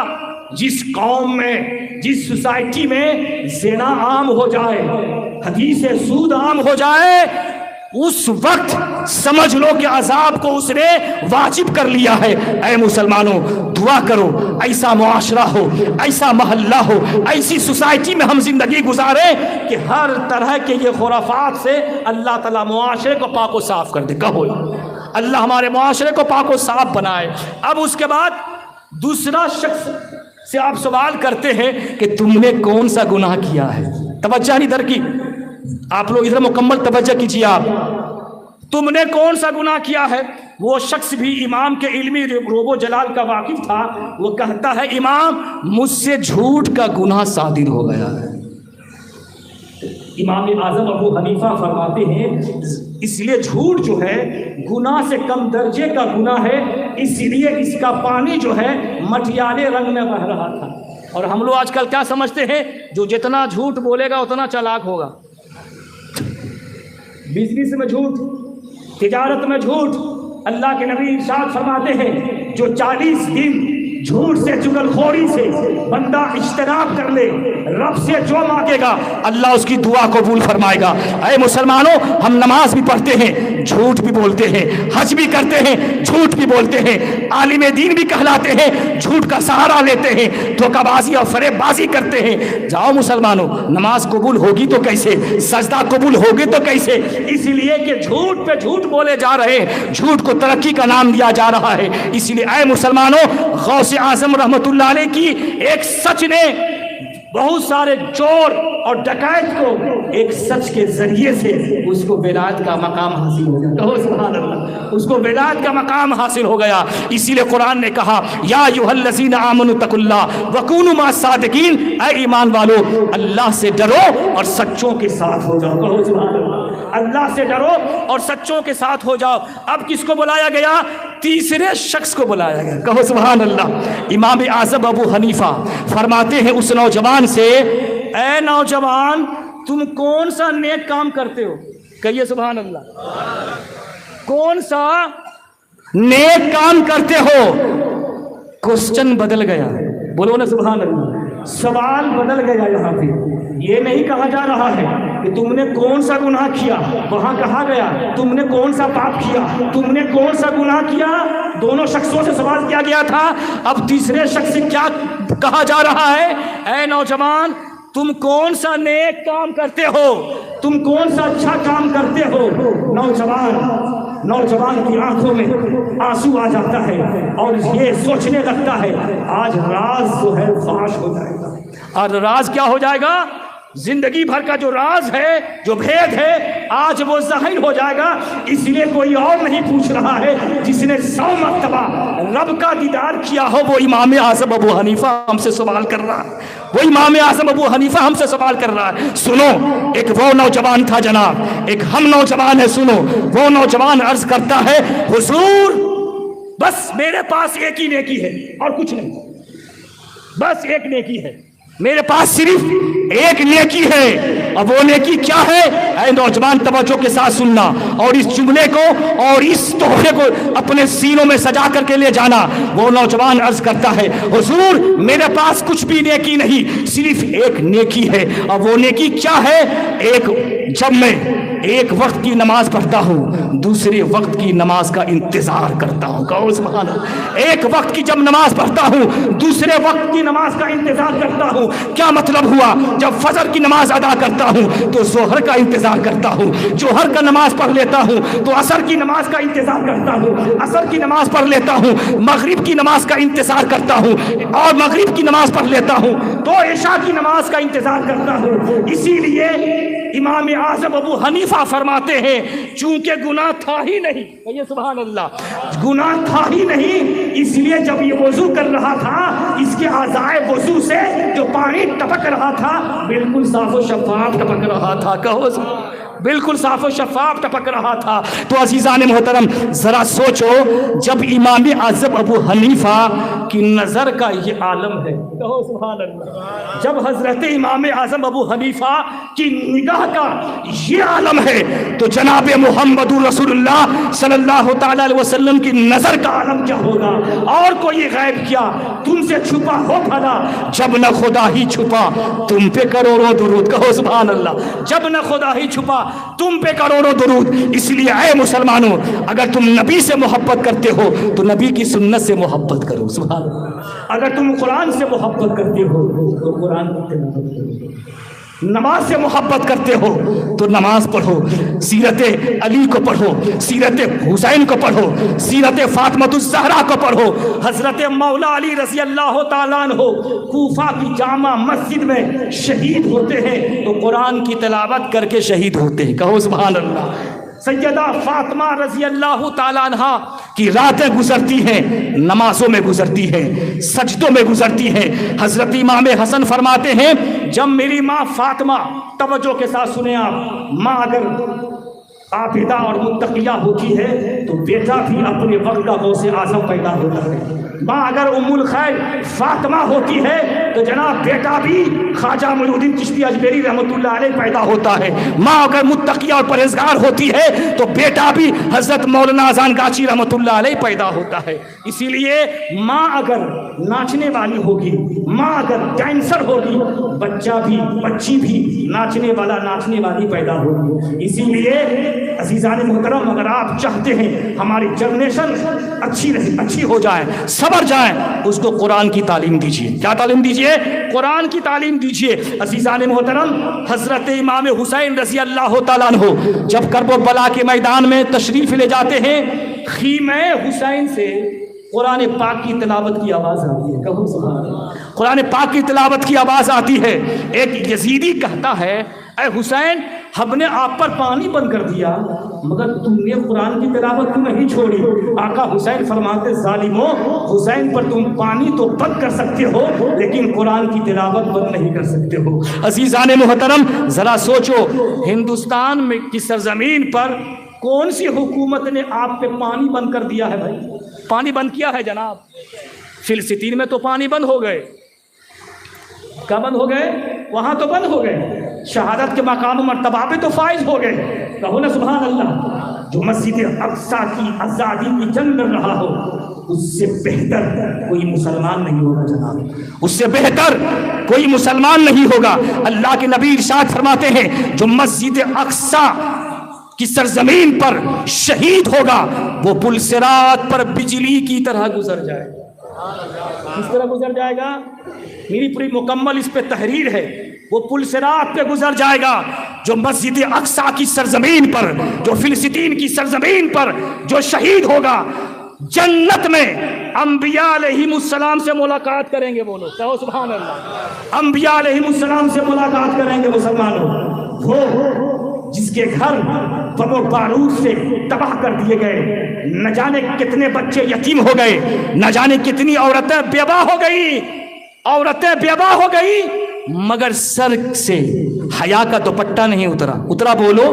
جس قوم میں، جس سوسائٹی میں زنا عام ہو جائے، حدیث سود عام ہو جائے، اس وقت سمجھ لو کہ عذاب کو اس نے واجب کر لیا ہے۔ اے مسلمانوں، دعا کرو ایسا معاشرہ ہو، ایسا محلہ ہو، ایسی سوسائٹی میں ہم زندگی گزاریں کہ ہر طرح کے یہ خرافات سے اللہ تعالیٰ معاشرے کو پاک و صاف کر دے۔ کہو اللہ ہمارے معاشرے کو پاک و صاف بنائے۔ اب اس کے بعد دوسرا شخص سے آپ سوال کرتے ہیں کہ تم نے کون سا گناہ کیا ہے. توجہ نہیں ادھر کی، آپ لوگ ادھر مکمل توجہ کیجیے. آپ تم نے کون سا گناہ کیا ہے؟ وہ شخص بھی امام کے علمی روب و جلال کا واقف تھا. وہ کہتا ہے امام مجھ سے جھوٹ کا گناہ صادر ہو گیا ہے. امام اعظم ابو حنیفہ فرماتے ہیں اس لیے جھوٹ جو ہے گناہ سے کم درجے کا گناہ ہے، اس لیے اس کا پانی جو ہے مٹیالے رنگ میں بہہ رہا تھا. اور ہم لوگ آج کل کیا سمجھتے ہیں؟ جو جتنا جھوٹ بولے گا اتنا چالاک ہوگا. بزنس میں جھوٹ، تجارت میں جھوٹ. اللہ کے نبی ارشاد فرماتے ہیں جو 40 دن جھوٹ سے چغل خوری سے بندہ اجتناب کر لے، رب سے جو مانگے گا اللہ اس کی دعا قبول فرمائے گا. اے مسلمانوں، ہم نماز بھی پڑھتے ہیں جھوٹ بھی بولتے ہیں، حج بھی کرتے ہیں جھوٹ بھی بولتے ہیں، عالم دین بھی کہلاتے ہیں جھوٹ کا سہارا لیتے ہیں، دھوکہ بازی اور فریب بازی کرتے ہیں. جاؤ مسلمانوں، نماز قبول ہوگی تو کیسے، سجدہ قبول ہوگی تو کیسے؟ اس لیے کہ جھوٹ پہ جھوٹ بولے جا رہے ہیں، جھوٹ کو ترقی کا نام دیا جا رہا ہے. اس لیے اے مسلمانوں، غوث اعظم رحمت اللہ علیہ کی ایک سچ نے بہت سارے چور اور ڈکیت کو ایک سچ کے ذریعے سے اس کو ولایت کا مقام حاصل ہو گیا. کہو سبحان اللہ، اس کو ولایت کا مقام حاصل ہو گیا. اسی لیے قرآن نے کہا یا ایھا الذین آمنوا اتقوا اللہ وکونوا مع الصادقین، اے ایمان والو اللہ سے ڈرو اور سچوں کے ساتھ ہو جاؤ. کہو سبحان اللہ، اللہ سے ڈرو اور سچوں کے ساتھ ہو جاؤ. اب کس کو بلایا گیا؟ تیسرے شخص کو بلایا گیا. کہو سبحان اللہ. امام اعظم ابو حنیفہ فرماتے ہیں اس نوجوان سے، اے نوجوان تم کون سا نیک کام کرتے ہو؟ کہیے سبحان اللہ. کون سا نیک کام کرتے ہو؟ کوسچن بدل گیا. بولو نا سبحان اللہ. سوال بدل گیا. یہاں پہ یہ نہیں کہا جا رہا ہے کہ تم نے کون سا گناہ کیا، وہاں کہا گیا تم نے کون سا پاپ کیا، تم نے کون سا گناہ کیا. دونوں شخصوں سے سوال کیا گیا تھا. اب تیسرے شخص سے کیا کہا جا رہا ہے؟ اے نوجوان تم کون سا نیک کام کرتے ہو، تم کون سا اچھا کام کرتے ہو. نوجوان کی آنکھوں میں آنسو آ جاتا ہے اور یہ سوچنے لگتا ہے آج راز جو ہے فاش ہو جائے گا. اور راز کیا ہو جائے گا؟ زندگی بھر کا جو راز ہے، جو بھید ہے، آج وہ ظاہر ہو جائے گا. اس لیے کوئی اور نہیں پوچھ رہا ہے، جس نے 100 مرتبہ رب کا دیدار کیا ہو وہ امام اعظم ابو حنیفہ ہم سے سوال کر رہا ہے. وہ امام اعظم ابو حنیفہ ہم سے سوال کر رہا ہے. سنو، ایک وہ نوجوان تھا جناب، ایک ہم نوجوان ہے. سنو، وہ نوجوان عرض کرتا ہے حضور بس میرے پاس ایک ہی نیکی ہے اور کچھ نہیں، بس ایک نیکی ہے میرے پاس، صرف ایک نیکی ہے. اور وہ نیکی کیا ہے؟ اے نوجوان توجہ کے ساتھ سننا اور اس جملے کو اور اس تحفے کو اپنے سینوں میں سجا کر کے لے جانا. وہ نوجوان عرض کرتا ہے حضور میرے پاس کچھ بھی نیکی نہیں، صرف ایک نیکی ہے. اور وہ نیکی کیا ہے؟ جب میں ایک وقت کی نماز پڑھتا ہوں دوسرے وقت کی نماز کا انتظار کرتا ہوں. کہو سبحان اللہ. ایک وقت کی جب نماز پڑھتا ہوں دوسرے وقت کی نماز کا انتظار کرتا ہوں. کیا مطلب ہوا؟ جب فجر کی نماز ادا کرتا ہوں تو ظہر کا انتظار کرتا ہوں، جوہر کا نماز پڑھ لیتا ہوں تو عصر کی نماز کا انتظار کرتا ہوں، عصر کی نماز پڑھ لیتا ہوں، مغرب کی نماز کا انتظار کرتا ہوں اور مغرب کی نماز پڑھ لیتا ہوں تو عشاء کی نماز کا انتظار کرتا ہوں. اسی لیے امام اعظم ابو حنیفہ فرماتے ہیں چونکہ گناہ تھا ہی نہیں، کہیے سبحان اللہ، گناہ تھا ہی نہیں، اس لیے جب یہ وضو کر رہا تھا اس کے اعضائے وضو سے جو پانی ٹپک رہا تھا بالکل صاف و شفاف ٹپک رہا تھا. کہو بالکل صاف و شفاف ٹپک رہا تھا. تو عزیزان محترم ذرا سوچو جب امام اعظم ابو حنیفہ کی نظر کا یہ عالم ہے، کہو سبحان اللہ، جب حضرت امام اعظم ابو حنیفہ کی نگاہ کا یہ عالم ہے تو جناب محمد رسول اللہ صلی اللہ تعالی علیہ وسلم کی نظر کا عالم کیا ہوگا؟ اور کوئی غیب کیا تم سے چھپا ہو بھلا؟ جب نہ خدا ہی چھپا تم پہ کروڑوں درود. کہو سبحان اللہ. جب نہ خدا ہی چھپا تم پہ کروڑوں درود. اس لیے اے مسلمانوں اگر تم نبی سے محبت کرتے ہو تو نبی کی سنت سے محبت کرو. سبحان اللہ. اگر تم قرآن سے محبت کرتے ہو تو قرآن کی تلاوت کرو. نماز سے محبت کرتے ہو تو نماز پڑھو، سیرت علی کو پڑھو، سیرت حسین کو پڑھو، سیرت فاطمۃ الزہرا کو پڑھو۔ حضرت مولا علی رضی اللہ تعالیٰ عنہ کوفہ کی جامع مسجد میں شہید ہوتے ہیں تو قرآن کی تلاوت کر کے شہید ہوتے ہیں، کہو سبحان اللہ۔ سیدہ فاطمہ رضی اللہ تعالیٰ عنہ کی راتیں گزرتی ہیں نمازوں میں گزرتی ہیں، سجدوں میں گزرتی ہیں۔ حضرت امام حسن فرماتے ہیں جب میری ماں فاطمہ، توجہ کے ساتھ سنیں آپ، ماں اگر عابدہ اور متقیہ ہوتی ہے تو بیٹا بھی اپنے وقت کا غوث اعظم پیدا ہوتا ہے۔ ماں اگر ام الخیر فاطمہ ہوتی ہے تو جناب بیٹا بھی خواجہ معین الدین چشتی اجمیری رحمۃ اللہ علیہ پیدا ہوتا ہے۔ ماں اگر متقیہ اور پرہیزگار ہوتی ہے تو بیٹا بھی حضرت مولانا اذان گاچی رحمۃ اللہ علیہ پیدا ہوتا ہے۔ اسی لیے ماں اگر ناچنے والی ہوگی، ماں اگر ڈانسر ہوگی، بچہ بھی، بچی بھی ناچنے والا، ناچنے والی پیدا ہوگی۔ اسی لیے عزیزان محترم، اگر آپ چاہتے ہیں ہماری جنریشن اچھی ہو جائے، سبر جائیں، اس کو قرآن کی تعلیم دیجیے۔ کیا تعلیم دیجیے؟ قرآن کی تعلیم دیجیے۔ عزیزان محترم، حضرت امام حسین رضی اللہ تعالیٰ عنہ جب کربلا کے میدان میں تشریف لے جاتے ہیں، خیمہ حسین سے قرآن پاک کی تلاوت کی آواز آتی ہے، کہو سبحان اللہ۔ قرآن پاک کی تلاوت کی آواز آتی ہے۔ ایک یزیدی کہتا ہے اے حسین، ہم نے آپ پر پانی بند کر دیا مگر تم نے قرآن کی تلاوت کیوں نہیں چھوڑی؟ آقا حسین فرماتے ظالموں، حسین پر تم پانی تو بند کر سکتے ہو لیکن قرآن کی تلاوت بند نہیں کر سکتے ہو۔ عزیزان محترم، ذرا سوچو، ہندوستان میں کی سرزمین پر کون سی حکومت نے آپ پہ پانی بند کر دیا ہے؟ بھائی پانی بند کیا ہے جناب؟ فلسطین میں تو پانی بند ہو گئے، کیا بند ہو گئے؟ وہاں تو بند ہو گئے۔ شہادت کے مقام و مرتبہ پہ تو فائز ہو گئے، کہو نا سبحان اللہ۔ جو مسجد اقصیٰ کی آزادی کی جنگ لڑ رہا ہو، اس سے بہتر کوئی مسلمان نہیں ہوگا جناب، اس سے بہتر کوئی مسلمان نہیں ہوگا۔ اللہ کے نبی ارشاد فرماتے ہیں جو مسجد اقصیٰ کی سرزمین پر شہید ہوگا وہ پل صراط پر بجلی کی طرح گزر جائے گا۔ کس طرح گزر جائے گا؟ میری پوری مکمل اس پہ تحریر ہے۔ وہ پل صراط پہ گزر جائے گا جو مسجد اقصیٰ کی سرزمین پر، جو فلسطین کی سرزمین پر جو شہید ہوگا، جنت میں انبیاء علیہم السلام سے ملاقات کریں گے۔ بولو کہو سبحان اللہ۔ انبیاء علیہم السلام سے ملاقات کریں گے مسلمانوں، وہ جس کے گھر بم و بارود سے تباہ کر دیے گئے، نہ جانے کتنے بچے یتیم ہو گئے، نہ جانے کتنی عورتیں بیوہ ہو گئی، عورتیں بیوہ ہو گئی، مگر سر سے حیا کا دوپٹہ نہیں اترا بولو،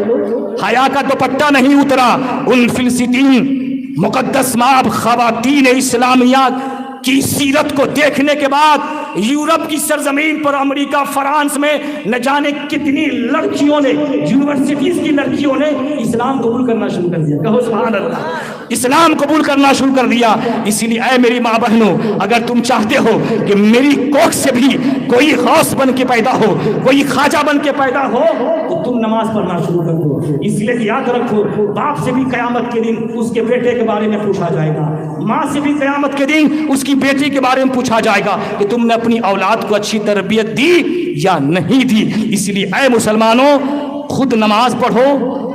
حیا کا دوپٹہ نہیں اترا۔ ان فلسطین مقدس مآب خواتین اسلامیہ کی سیرت کو دیکھنے کے بعد یورپ کی سرزمین پر، امریکہ، فرانس میں نہ جانے کتنی لڑکیوں نے، یونیورسٹیز کی لڑکیوں نے اسلام قبول کرنا شروع کر دیا، کہو سبحان اللہ، اسلام قبول کرنا شروع کر دیا۔ اسی لیے اے میری ماں بہنوں، اگر تم چاہتے ہو کہ میری کوکھ سے بھی کوئی غوث بن کے پیدا ہو، کوئی خواجہ بن کے پیدا ہو، تو تم نماز پڑھنا شروع کر دو۔ اس لیے یاد رکھو، باپ سے بھی قیامت کے دن اس کے بیٹے کے بارے میں پوچھا جائے گا، ماں سے بھی قیامت کے دن اس کی بیٹی کے بارے میں پوچھا جائے گا کہ تم نے اپنی اولاد کو اچھی تربیت دی یا نہیں دی۔ اس لیے اے مسلمانوں، خود نماز پڑھو،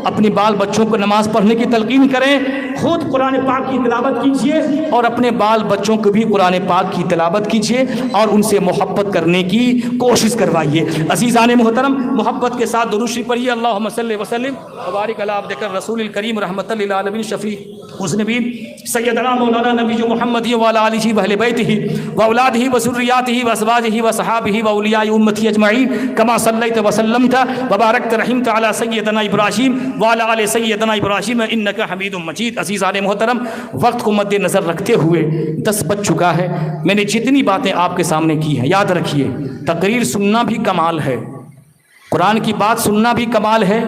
اپنے بال بچوں کو نماز پڑھنے کی تلقین کریں، خود قرآن پاک کی تلاوت کیجئے اور اپنے بال بچوں کو بھی قرآن پاک کی تلاوت کیجئے اور ان سے محبت کرنے کی کوشش کروائیے۔ عزیزان محترم، محبت کے ساتھ درود شریف پڑھیے۔ اللہم صلی وسلم وبارک علی عبدک الرسول الکریم رحمۃ للعالمین شفیع مذنبین سیدنا مولانا نبی محمد وعلی آلہ واہل بیتہ واولادہ وذریاتہ وازواجہ وصحابہ واولیاء امتہ اجمعین کما صلیت وسلمت وبارکت رحمت علی سیدنا ابراہیم وعلی آل سیدنا ابراہیم انک حمید مجید۔ عزیزان محترم، وقت کو مد نظر رکھتے ہوئے 10 بج چکا ہے۔ میں نے جتنی باتیں آپ کے سامنے کی ہیں، یاد رکھیے، تقریر سننا بھی کمال ہے، قرآن کی بات سننا بھی کمال ہے،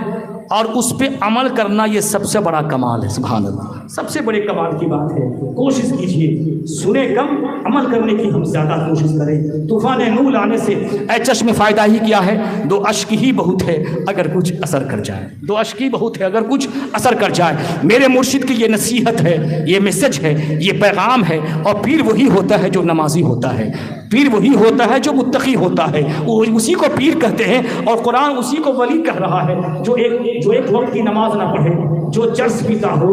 اور اس پہ عمل کرنا یہ سب سے بڑا کمال ہے۔ سبحان اللہ، سب سے بڑے کمال کی بات ہے۔ کوشش کیجئے، سنے کم، عمل کرنے کی ہم زیادہ کوشش کریں۔ طوفان نور آنے سے اے چشم فائدہ ہی کیا ہے؟ 2 اشک ہی بہت ہے اگر کچھ اثر کر جائے، 2 اشک ہی بہت ہے اگر کچھ اثر کر جائے۔ میرے مرشد کی یہ نصیحت ہے، یہ میسج ہے، یہ پیغام ہے، اور پیر وہی ہوتا ہے جو نمازی ہوتا ہے۔ پیر وہی ہوتا ہے جو متقی ہوتا ہے، وہ اسی کو پیر کہتے ہیں، اور قرآن اسی کو ولی کہہ رہا ہے جو ایک وقت کی نماز نہ پڑھے، جو چرس پیتا ہو،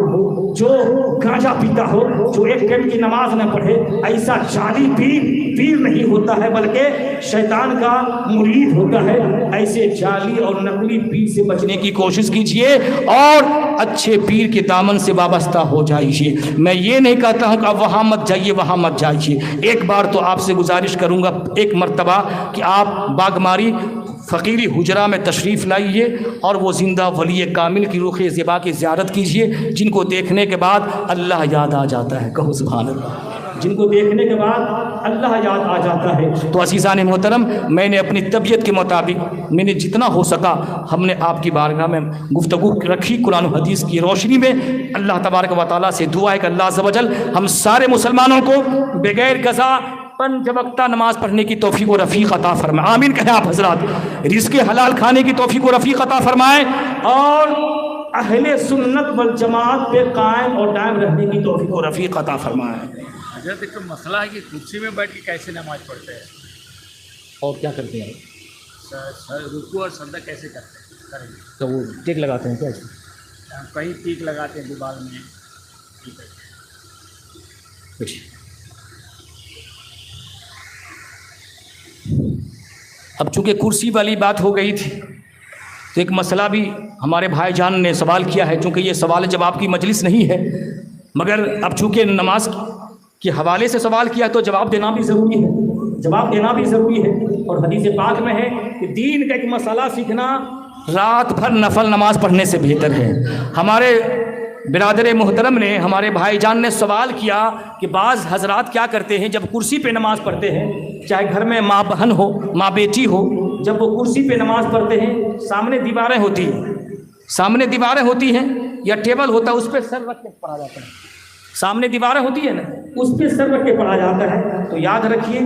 جو گانجا پیتا ہو، جو ایک ٹائم کی نماز نہ پڑھے، ایسا جعلی پیر نہیں ہوتا ہے بلکہ شیطان کا مرید ہوتا ہے۔ ایسے جعلی اور نقلی پیر سے بچنے کی کوشش کیجئے اور اچھے پیر کے دامن سے وابستہ ہو جائیے۔ میں یہ نہیں کہتا ہوں کہ آپ وہاں مت جائیے، وہاں مت جائیے۔ ایک بار تو آپ سے گزارش کروں گا ایک مرتبہ کہ آپ باغماری فقیری حجرہ میں تشریف لائیے اور وہ زندہ ولی کامل کی روح زیبا کی زیارت کیجئے، جن کو دیکھنے کے بعد اللہ یاد آ جاتا ہے۔ کہو سبحان اللہ۔ جن کو دیکھنے کے بعد اللہ یاد آ جاتا ہے۔ تو عزیزان محترم، میں نے اپنی طبیعت کے مطابق میں نے جتنا ہو سکا ہم نے آپ کی بارگاہ میں گفتگو رکھی قرآن و حدیث کی روشنی میں۔ اللہ تبارک و تعالیٰ سے دعا ہے کہ اللہ عز و جل ہم سارے مسلمانوں کو بغیر قضا 5 وقتہ نماز پڑھنے کی توفیق و رفیق عطا فرمائے۔ آمین کہیں آپ حضرات۔ رزق حلال کھانے کی توفیق و رفیق عطا فرمائے اور اہل سنت والجماعت پہ قائم اور دائم رہنے کی توفیق و رفیق عطا فرمائے۔ حضرت ایک تو مسئلہ ہے کہ کرسی میں بیٹھ کے کیسے نماز پڑھتے ہیں اور کیا کرتے ہیں؟ رکوع اور سجدہ کیسے کرتے ہیں؟ تو وہ ٹیک لگاتے ہیں کیا؟ کہیں ٹیک لگاتے ہیں دیوال میں۔ اب چونکہ کرسی والی بات ہو گئی تھی تو ایک مسئلہ بھی ہمارے بھائی جان نے سوال کیا ہے، چونکہ یہ سوال جواب کی مجلس نہیں ہے، مگر اب چونکہ نماز کے حوالے سے سوال کیا تو جواب دینا بھی ضروری ہے۔ اور حدیث پاک میں ہے کہ دین کا ایک مسئلہ سیکھنا رات بھر نفل نماز پڑھنے سے بہتر ہے۔ ہمارے برادر محترم نے، ہمارے بھائی جان نے سوال کیا کہ بعض حضرات کیا کرتے ہیں جب کرسی پہ نماز پڑھتے ہیں، چاہے گھر میں ماں بہن ہو، ماں بیٹی ہو، جب وہ کرسی پہ نماز پڑھتے ہیں سامنے دیواریں ہوتی ہیں یا ٹیبل ہوتا ہے، اس پہ سر رکھ کے پڑھا جاتا ہے۔ سامنے دیواریں ہوتی ہے نا، اس پہ سر رکھ کے پڑھا جاتا ہے۔ تو یاد رکھیے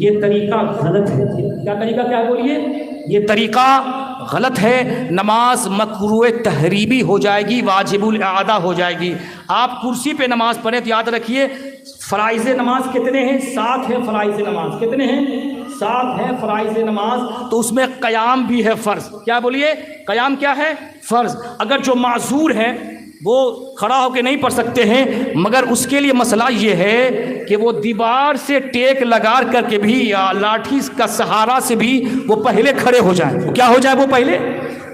یہ طریقہ غلط ہے۔ کیا طریقہ؟ کیا بولیے؟ یہ طریقہ غلط ہے۔ نماز مکروہ تحریمی ہو جائے گی، واجب الاعادہ ہو جائے گی۔ آپ کرسی پہ نماز پڑھیں تو یاد رکھیے فرائض نماز کتنے ہیں؟ 7 ہیں فرائض نماز۔ کتنے ہیں؟ 7 ہیں فرائض نماز۔ تو اس میں قیام بھی ہے فرض۔ کیا بولیے؟ قیام کیا ہے؟ فرض۔ اگر جو معذور ہے وہ کھڑا ہو کے نہیں پڑھ سکتے ہیں، مگر اس کے لیے مسئلہ یہ ہے کہ وہ دیوار سے ٹیک لگا کر کے بھی یا لاٹھی کا سہارا سے بھی وہ پہلے کھڑے ہو جائیں۔ کیا ہو جائے؟ وہ پہلے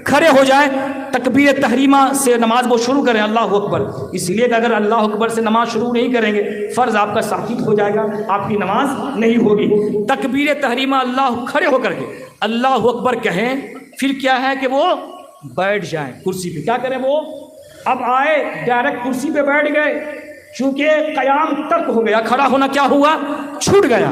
کھڑے ہو جائیں، تکبیر تحریمہ سے نماز وہ شروع کریں، اللہ اکبر۔ اس لیے کہ اگر اللہ اکبر سے نماز شروع نہیں کریں گے فرض آپ کا ساقط ہو جائے گا، آپ کی نماز نہیں ہوگی۔ تکبیر تحریمہ اللہ کھڑے ہو کر کے اللہ اکبر کہیں، پھر کیا ہے کہ وہ بیٹھ جائیں کرسی پہ۔ کیا کریں؟ وہ اب آئے ڈائریکٹ کرسی پہ بیٹھ گئے، چونکہ قیام ترک ہو گیا، کھڑا ہونا کیا ہوا؟ چھوٹ گیا۔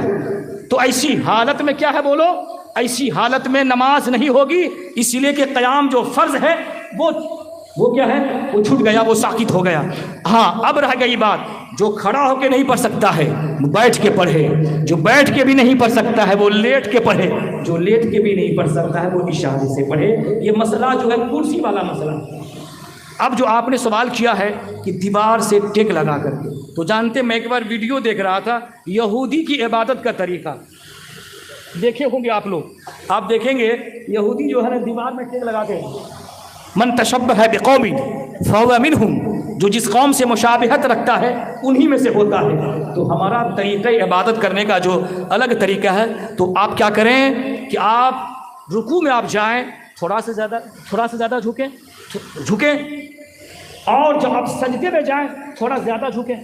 تو ایسی حالت میں کیا ہے؟ بولو، ایسی حالت میں نماز نہیں ہوگی، اس لیے کہ قیام جو فرض ہے وہ کیا ہے؟ وہ چھوٹ گیا، وہ ساقط ہو گیا۔ ہاں اب رہ گئی بات، جو کھڑا ہو کے نہیں پڑھ سکتا ہے بیٹھ کے پڑھے، جو بیٹھ کے بھی نہیں پڑھ سکتا ہے وہ لیٹ کے پڑھے، جو لیٹ کے بھی نہیں پڑھ سکتا ہے وہ اشارے سے پڑھے۔ یہ مسئلہ جو ہے کرسی والا مسئلہ ہے۔ اب جو آپ نے سوال کیا ہے کہ دیوار سے ٹیک لگا کر کے، تو جانتے میں ایک بار ویڈیو دیکھ رہا تھا یہودی کی عبادت کا طریقہ، دیکھے ہوں گے آپ لوگ، آپ دیکھیں گے یہودی جو ہے نا دیوار میں ٹیک لگاتے ہیں۔ من تشبہ بقوم فہو منہم، جو جس قوم سے مشابہت رکھتا ہے انہی میں سے ہوتا ہے۔ تو ہمارا طریقہ عبادت کرنے کا جو الگ طریقہ ہے، تو آپ کیا کریں کہ آپ رکوع میں آپ جائیں، تھوڑا سے زیادہ جھکیں، اور جب آپ سجدے میں جائیں تھوڑا زیادہ جھکیں۔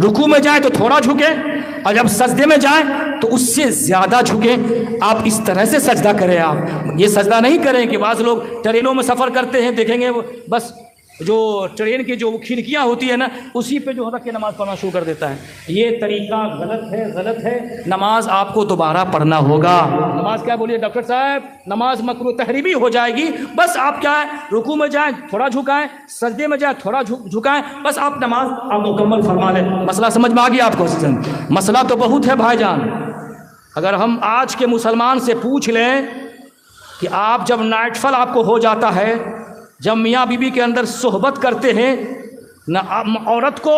رکوع میں جائیں تو تھوڑا جھکیں، اور جب سجدے میں جائیں تو اس سے زیادہ جھکیں۔ آپ اس طرح سے سجدہ کریں۔ آپ یہ سجدہ نہیں کریں کہ بعض لوگ ٹرینوں میں سفر کرتے ہیں، دیکھیں گے بس جو ٹرین کی جو کھڑکیاں ہوتی ہیں نا اسی پہ جو رکھ کے نماز پڑھنا شروع کر دیتا ہے۔ یہ طریقہ غلط ہے۔ نماز آپ کو دوبارہ پڑھنا ہوگا۔ نماز کیا بولیے ڈاکٹر صاحب؟ نماز مکروہ تحریمی ہو جائے گی۔ بس آپ کیا ہے، رکوع میں جائیں تھوڑا جھکائیں، سجدے میں جائیں تھوڑا جھکائیں، بس آپ نماز آپ مکمل فرما لیں۔ مسئلہ سمجھ میں آ گیا آپ کو؟ مسئلہ تو بہت ہے بھائی جان۔ اگر ہم آج کے مسلمان سے پوچھ لیں کہ آپ جب نائٹ فل آپ کو ہو جاتا ہے، جب میاں بیوی کے اندر صحبت کرتے ہیں، نہ عورت کو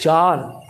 4।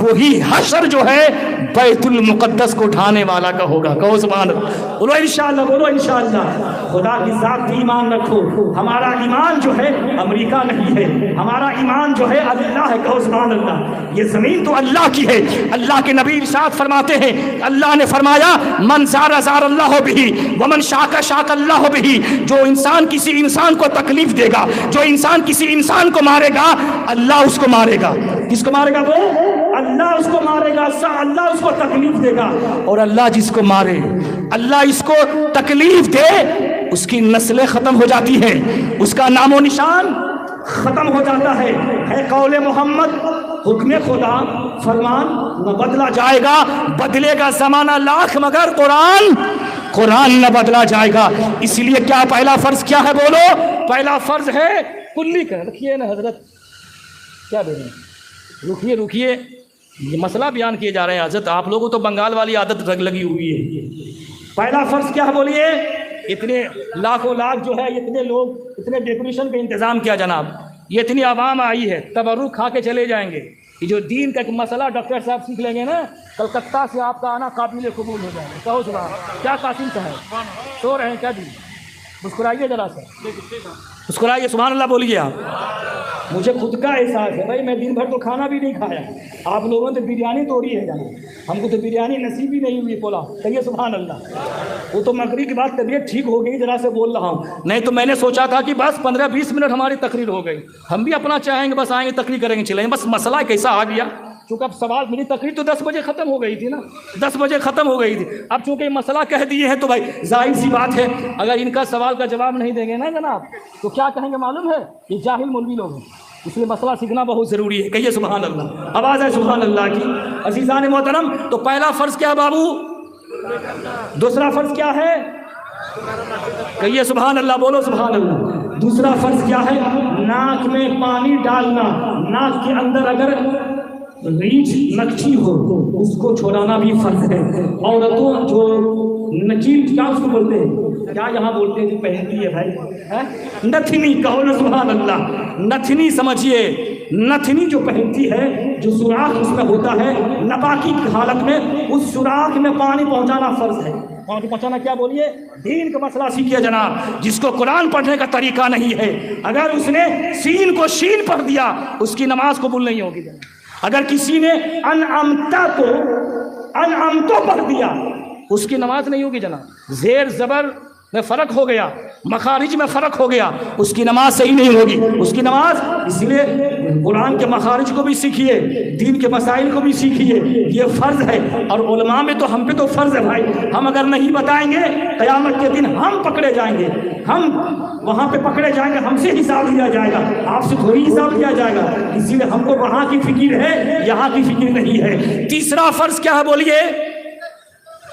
وہی حشر جو ہے بیت المقدس کو ڈھانے والا کا ہوگا. کہو سبحان اللہ. بولو انشاءاللہ, بولو انشاءاللہ. خدا کی ذات پہ ایمان رکھو. ہمارا ایمان جو ہے امریکہ نہیں ہے, ہمارا ایمان جو ہے اللہ ہے. کہو سبحان اللہ. یہ زمین تو اللہ کی ہے. اللہ کے نبی ارشاد فرماتے ہیں, اللہ نے فرمایا من زار زار اللہ بہ ومن شاک شاک اللہ بہ. جو انسان کسی انسان کو تکلیف دے گا, جو انسان کسی انسان کو مارے گا, اللہ اس کو مارے گا. کس کو مارے گا؟ وہ اللہ اس کو مارے گا, اللہ اس کو تکلیف دے گا. اور اللہ جس کو مارے, اللہ اس کو تکلیف دے, اس کی نسلیں ختم ہو جاتی ہیں, اس کا نام و نشان ختم ہو جاتا ہے. ہے قول محمد, حکم خدا, فرمان نہ بدلا جائے گا, بدلے گا زمانہ لاکھ مگر قرآن نہ بدلا جائے گا. اس لیے کیا پہلا فرض کیا ہے؟ بولو. پہلا فرض ہے کلی کا. رکھیے نا حضرت, کیا دے رہے ہیں؟ رکیے, یہ مسئلہ بیان کیے جا رہے ہیں حضرت. آپ لوگوں تو بنگال والی عادت لگی ہوئی ہے. پہلا فرض کیا ہے بولیے؟ اتنے لاکھوں لاکھ جو ہے, اتنے لوگ, اتنے ڈیکوریشن کا انتظام کیا جناب, یہ اتنی عوام آئی ہے, تبرک کھا کے چلے جائیں گے. یہ جو دین کا ایک مسئلہ ڈاکٹر صاحب سیکھ لیں گے نا, کلکتہ سے آپ کا آنا قابل قبول ہو جائے گا. کہو سبحان. کیا قاسم صاحب سو رہے ہیں کیا جی؟ مسکرائیے ذرا سا, مسکرائیے, سبحان اللہ بولیے آپ. مجھے خود کا احساس ہے بھائی, میں دن بھر تو کھانا بھی نہیں کھایا. آپ لوگوں نے بریانی توڑی ہے جانا, ہم کو تو بریانی نصیب ہی نہیں ہوئی. بولا کہیے سبحان اللہ. وہ تو مغرب کے بعد طبیعت ٹھیک ہو گئی, ذرا سے بول رہا ہوں. نہیں تو میں نے سوچا تھا کہ بس 15-20 منٹ ہماری تقریر ہو گئی, ہم بھی اپنا چاہیں گے, بس آئیں گے تقریر کریں گے چلیں گے. بس مسئلہ کیسا آ گیا, چونکہ اب سوال, میری تقریر تو 10 بجے ختم ہو گئی تھی نا, 10 بجے ختم ہو گئی تھی. اب چونکہ یہ مسئلہ کہہ دیے ہیں تو بھائی ظاہر سی بات ہے, اگر ان کا سوال کا جواب نہیں دیں گے نا جناب, تو کیا کہیں گے معلوم ہے؟ یہ جاہل مولوی لوگ ہیں. اس لیے مسئلہ سیکھنا بہت ضروری ہے. کہیے سبحان اللہ. آواز ہے سبحان اللہ کی. عزیزان محترم, تو پہلا فرض کیا بابو؟ دوسرا فرض کیا ہے؟ کہیے سبحان اللہ, بولو سبحان اللہ. دوسرا فرض کیا ہے؟ ناک میں پانی ڈالنا. ناک کے اندر اگر ریچھ نکچی ہو تو اس کو چھوڑانا بھی فرض ہے. عورتوں جو نچیل, کیا اس کو بولتے ہیں, کیا یہاں بولتے ہیں, جو پہنتی ہے بھائی, نتھنی. کہو نا سبحان اللہ. نتھنی سمجھیے, نتھنی جو پہنتی ہے, جو سوراخ اس میں ہوتا ہے نپاکی کی حالت میں, اس سوراخ میں پانی پہنچانا فرض ہے. پانی پہنچانا کیا بولیے؟ دین کا مسئلہ سیکھیے جناب. جس کو قرآن پڑھنے کا طریقہ نہیں ہے, اگر اس نے سین کو شین پڑھ دیا, اس کی نماز قبول نہیں ہوگی. اگر کسی نے انعمتا کو انعمتو پڑھ دیا, اس کی نماز نہیں ہوگی جناب. زیر زبر میں فرق ہو گیا, مخارج میں فرق ہو گیا, اس کی نماز صحیح نہیں ہوگی. اس کی نماز, اس لیے قرآن کے مخارج کو بھی سیکھیے, دین کے مسائل کو بھی سیکھیے, یہ فرض ہے. اور علماء میں تو ہم پہ تو فرض ہے بھائی. ہم اگر نہیں بتائیں گے, قیامت کے دن ہم پکڑے جائیں گے, ہم وہاں پہ پکڑے جائیں گے, ہم سے حساب لیا جائے گا, آپ سے تھوڑی حساب لیا جائے گا. اسی لیے ہم کو وہاں کی فکر ہے, یہاں کی فکر نہیں ہے. تیسرا فرض کیا ہے بولیے؟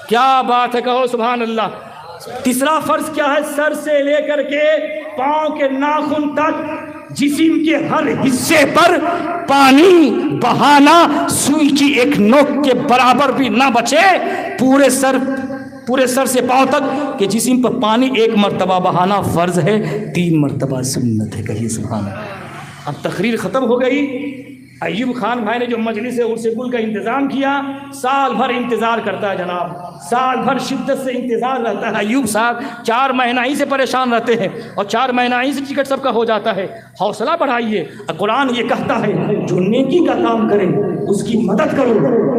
کیا بات ہے, کہو سبحان اللہ. تیسرا فرض کیا ہے؟ سر سے لے کر کے پاؤں کے ناخن تک جسم کے ہر حصے پر پانی بہانا, سوئی کی ایک نوک کے برابر بھی نہ بچے, پورے سر سے پاؤں تک کہ جسم پر پانی 1 مرتبہ بہانا فرض ہے, 3 مرتبہ سنت ہے. کہیے سبحان اللہ. اب تقریر ختم ہو گئی. ایوب خان بھائی نے جو مجلس عرس گل کا انتظام کیا, سال بھر انتظار کرتا ہے جناب, سال بھر شدت سے انتظار رہتا ہے. ایوب صاحب 4 مہینہ ہی سے پریشان رہتے ہیں, اور 4 مہینہ ہی سے ٹکٹ سب کا ہو جاتا ہے. حوصلہ بڑھائیے. قرآن یہ کہتا ہے, جو نیکی کا کام کرے اس کی مدد کرو,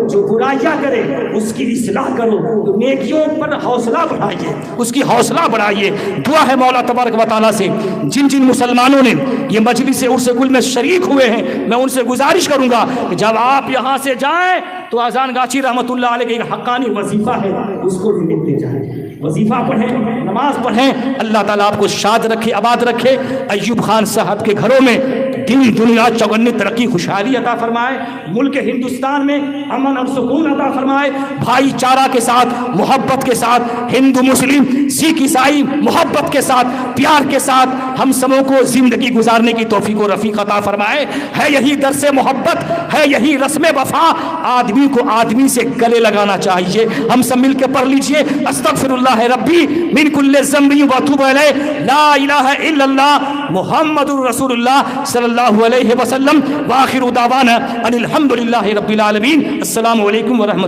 جو برائیاں کرے اس کی اصلاح کرو. تو نیکیوں پر حوصلہ بڑھائیے, اس کی حوصلہ بڑھائیے. دعا ہے مولا تبارک و تعالیٰ سے, جن جن مسلمانوں نے یہ مجلس عرس گل میں شریک ہوئے ہیں, میں ان سے گزارش کروں گا کہ جب آپ یہاں سے جائیں تو اذان گاچی رحمت اللہ علیہ کا ایک حقانی وظیفہ ہے, اس کو بھی لیتے جائیں. وظیفہ پڑھیں, نماز پڑھیں. اللہ تعالیٰ آپ کو شاد رکھے, آباد رکھے. ایوب خان صاحب کے گھروں میں دین دنیا چوگنی ترقی خوشحالی عطا فرمائے. ملک ہندوستان میں امن اور سکون عطا فرمائے. بھائی چارہ کے ساتھ, محبت کے ساتھ, ہندو مسلم سکھ عیسائی محبت کے ساتھ, پیار کے ساتھ ہم سبوں کو زندگی گزارنے کی توفیق و رفیق عطا فرمائے. ہے یہی درس محبت, ہے یہی رسم وفا. آدمی کو آدمی سے گلے لگانا چاہیے. ہم سب مل کے پڑھ لیجئے, استغفر اللہ ربی من کل ذنب و اتوب الیہ, لا الہ الا اللہ محمد الرسول اللہ صلی اللہ اللہ علیہ وسلم، وآخر دعوانا ان الحمد للہ رب العالمین۔ السلام علیکم ورحمۃ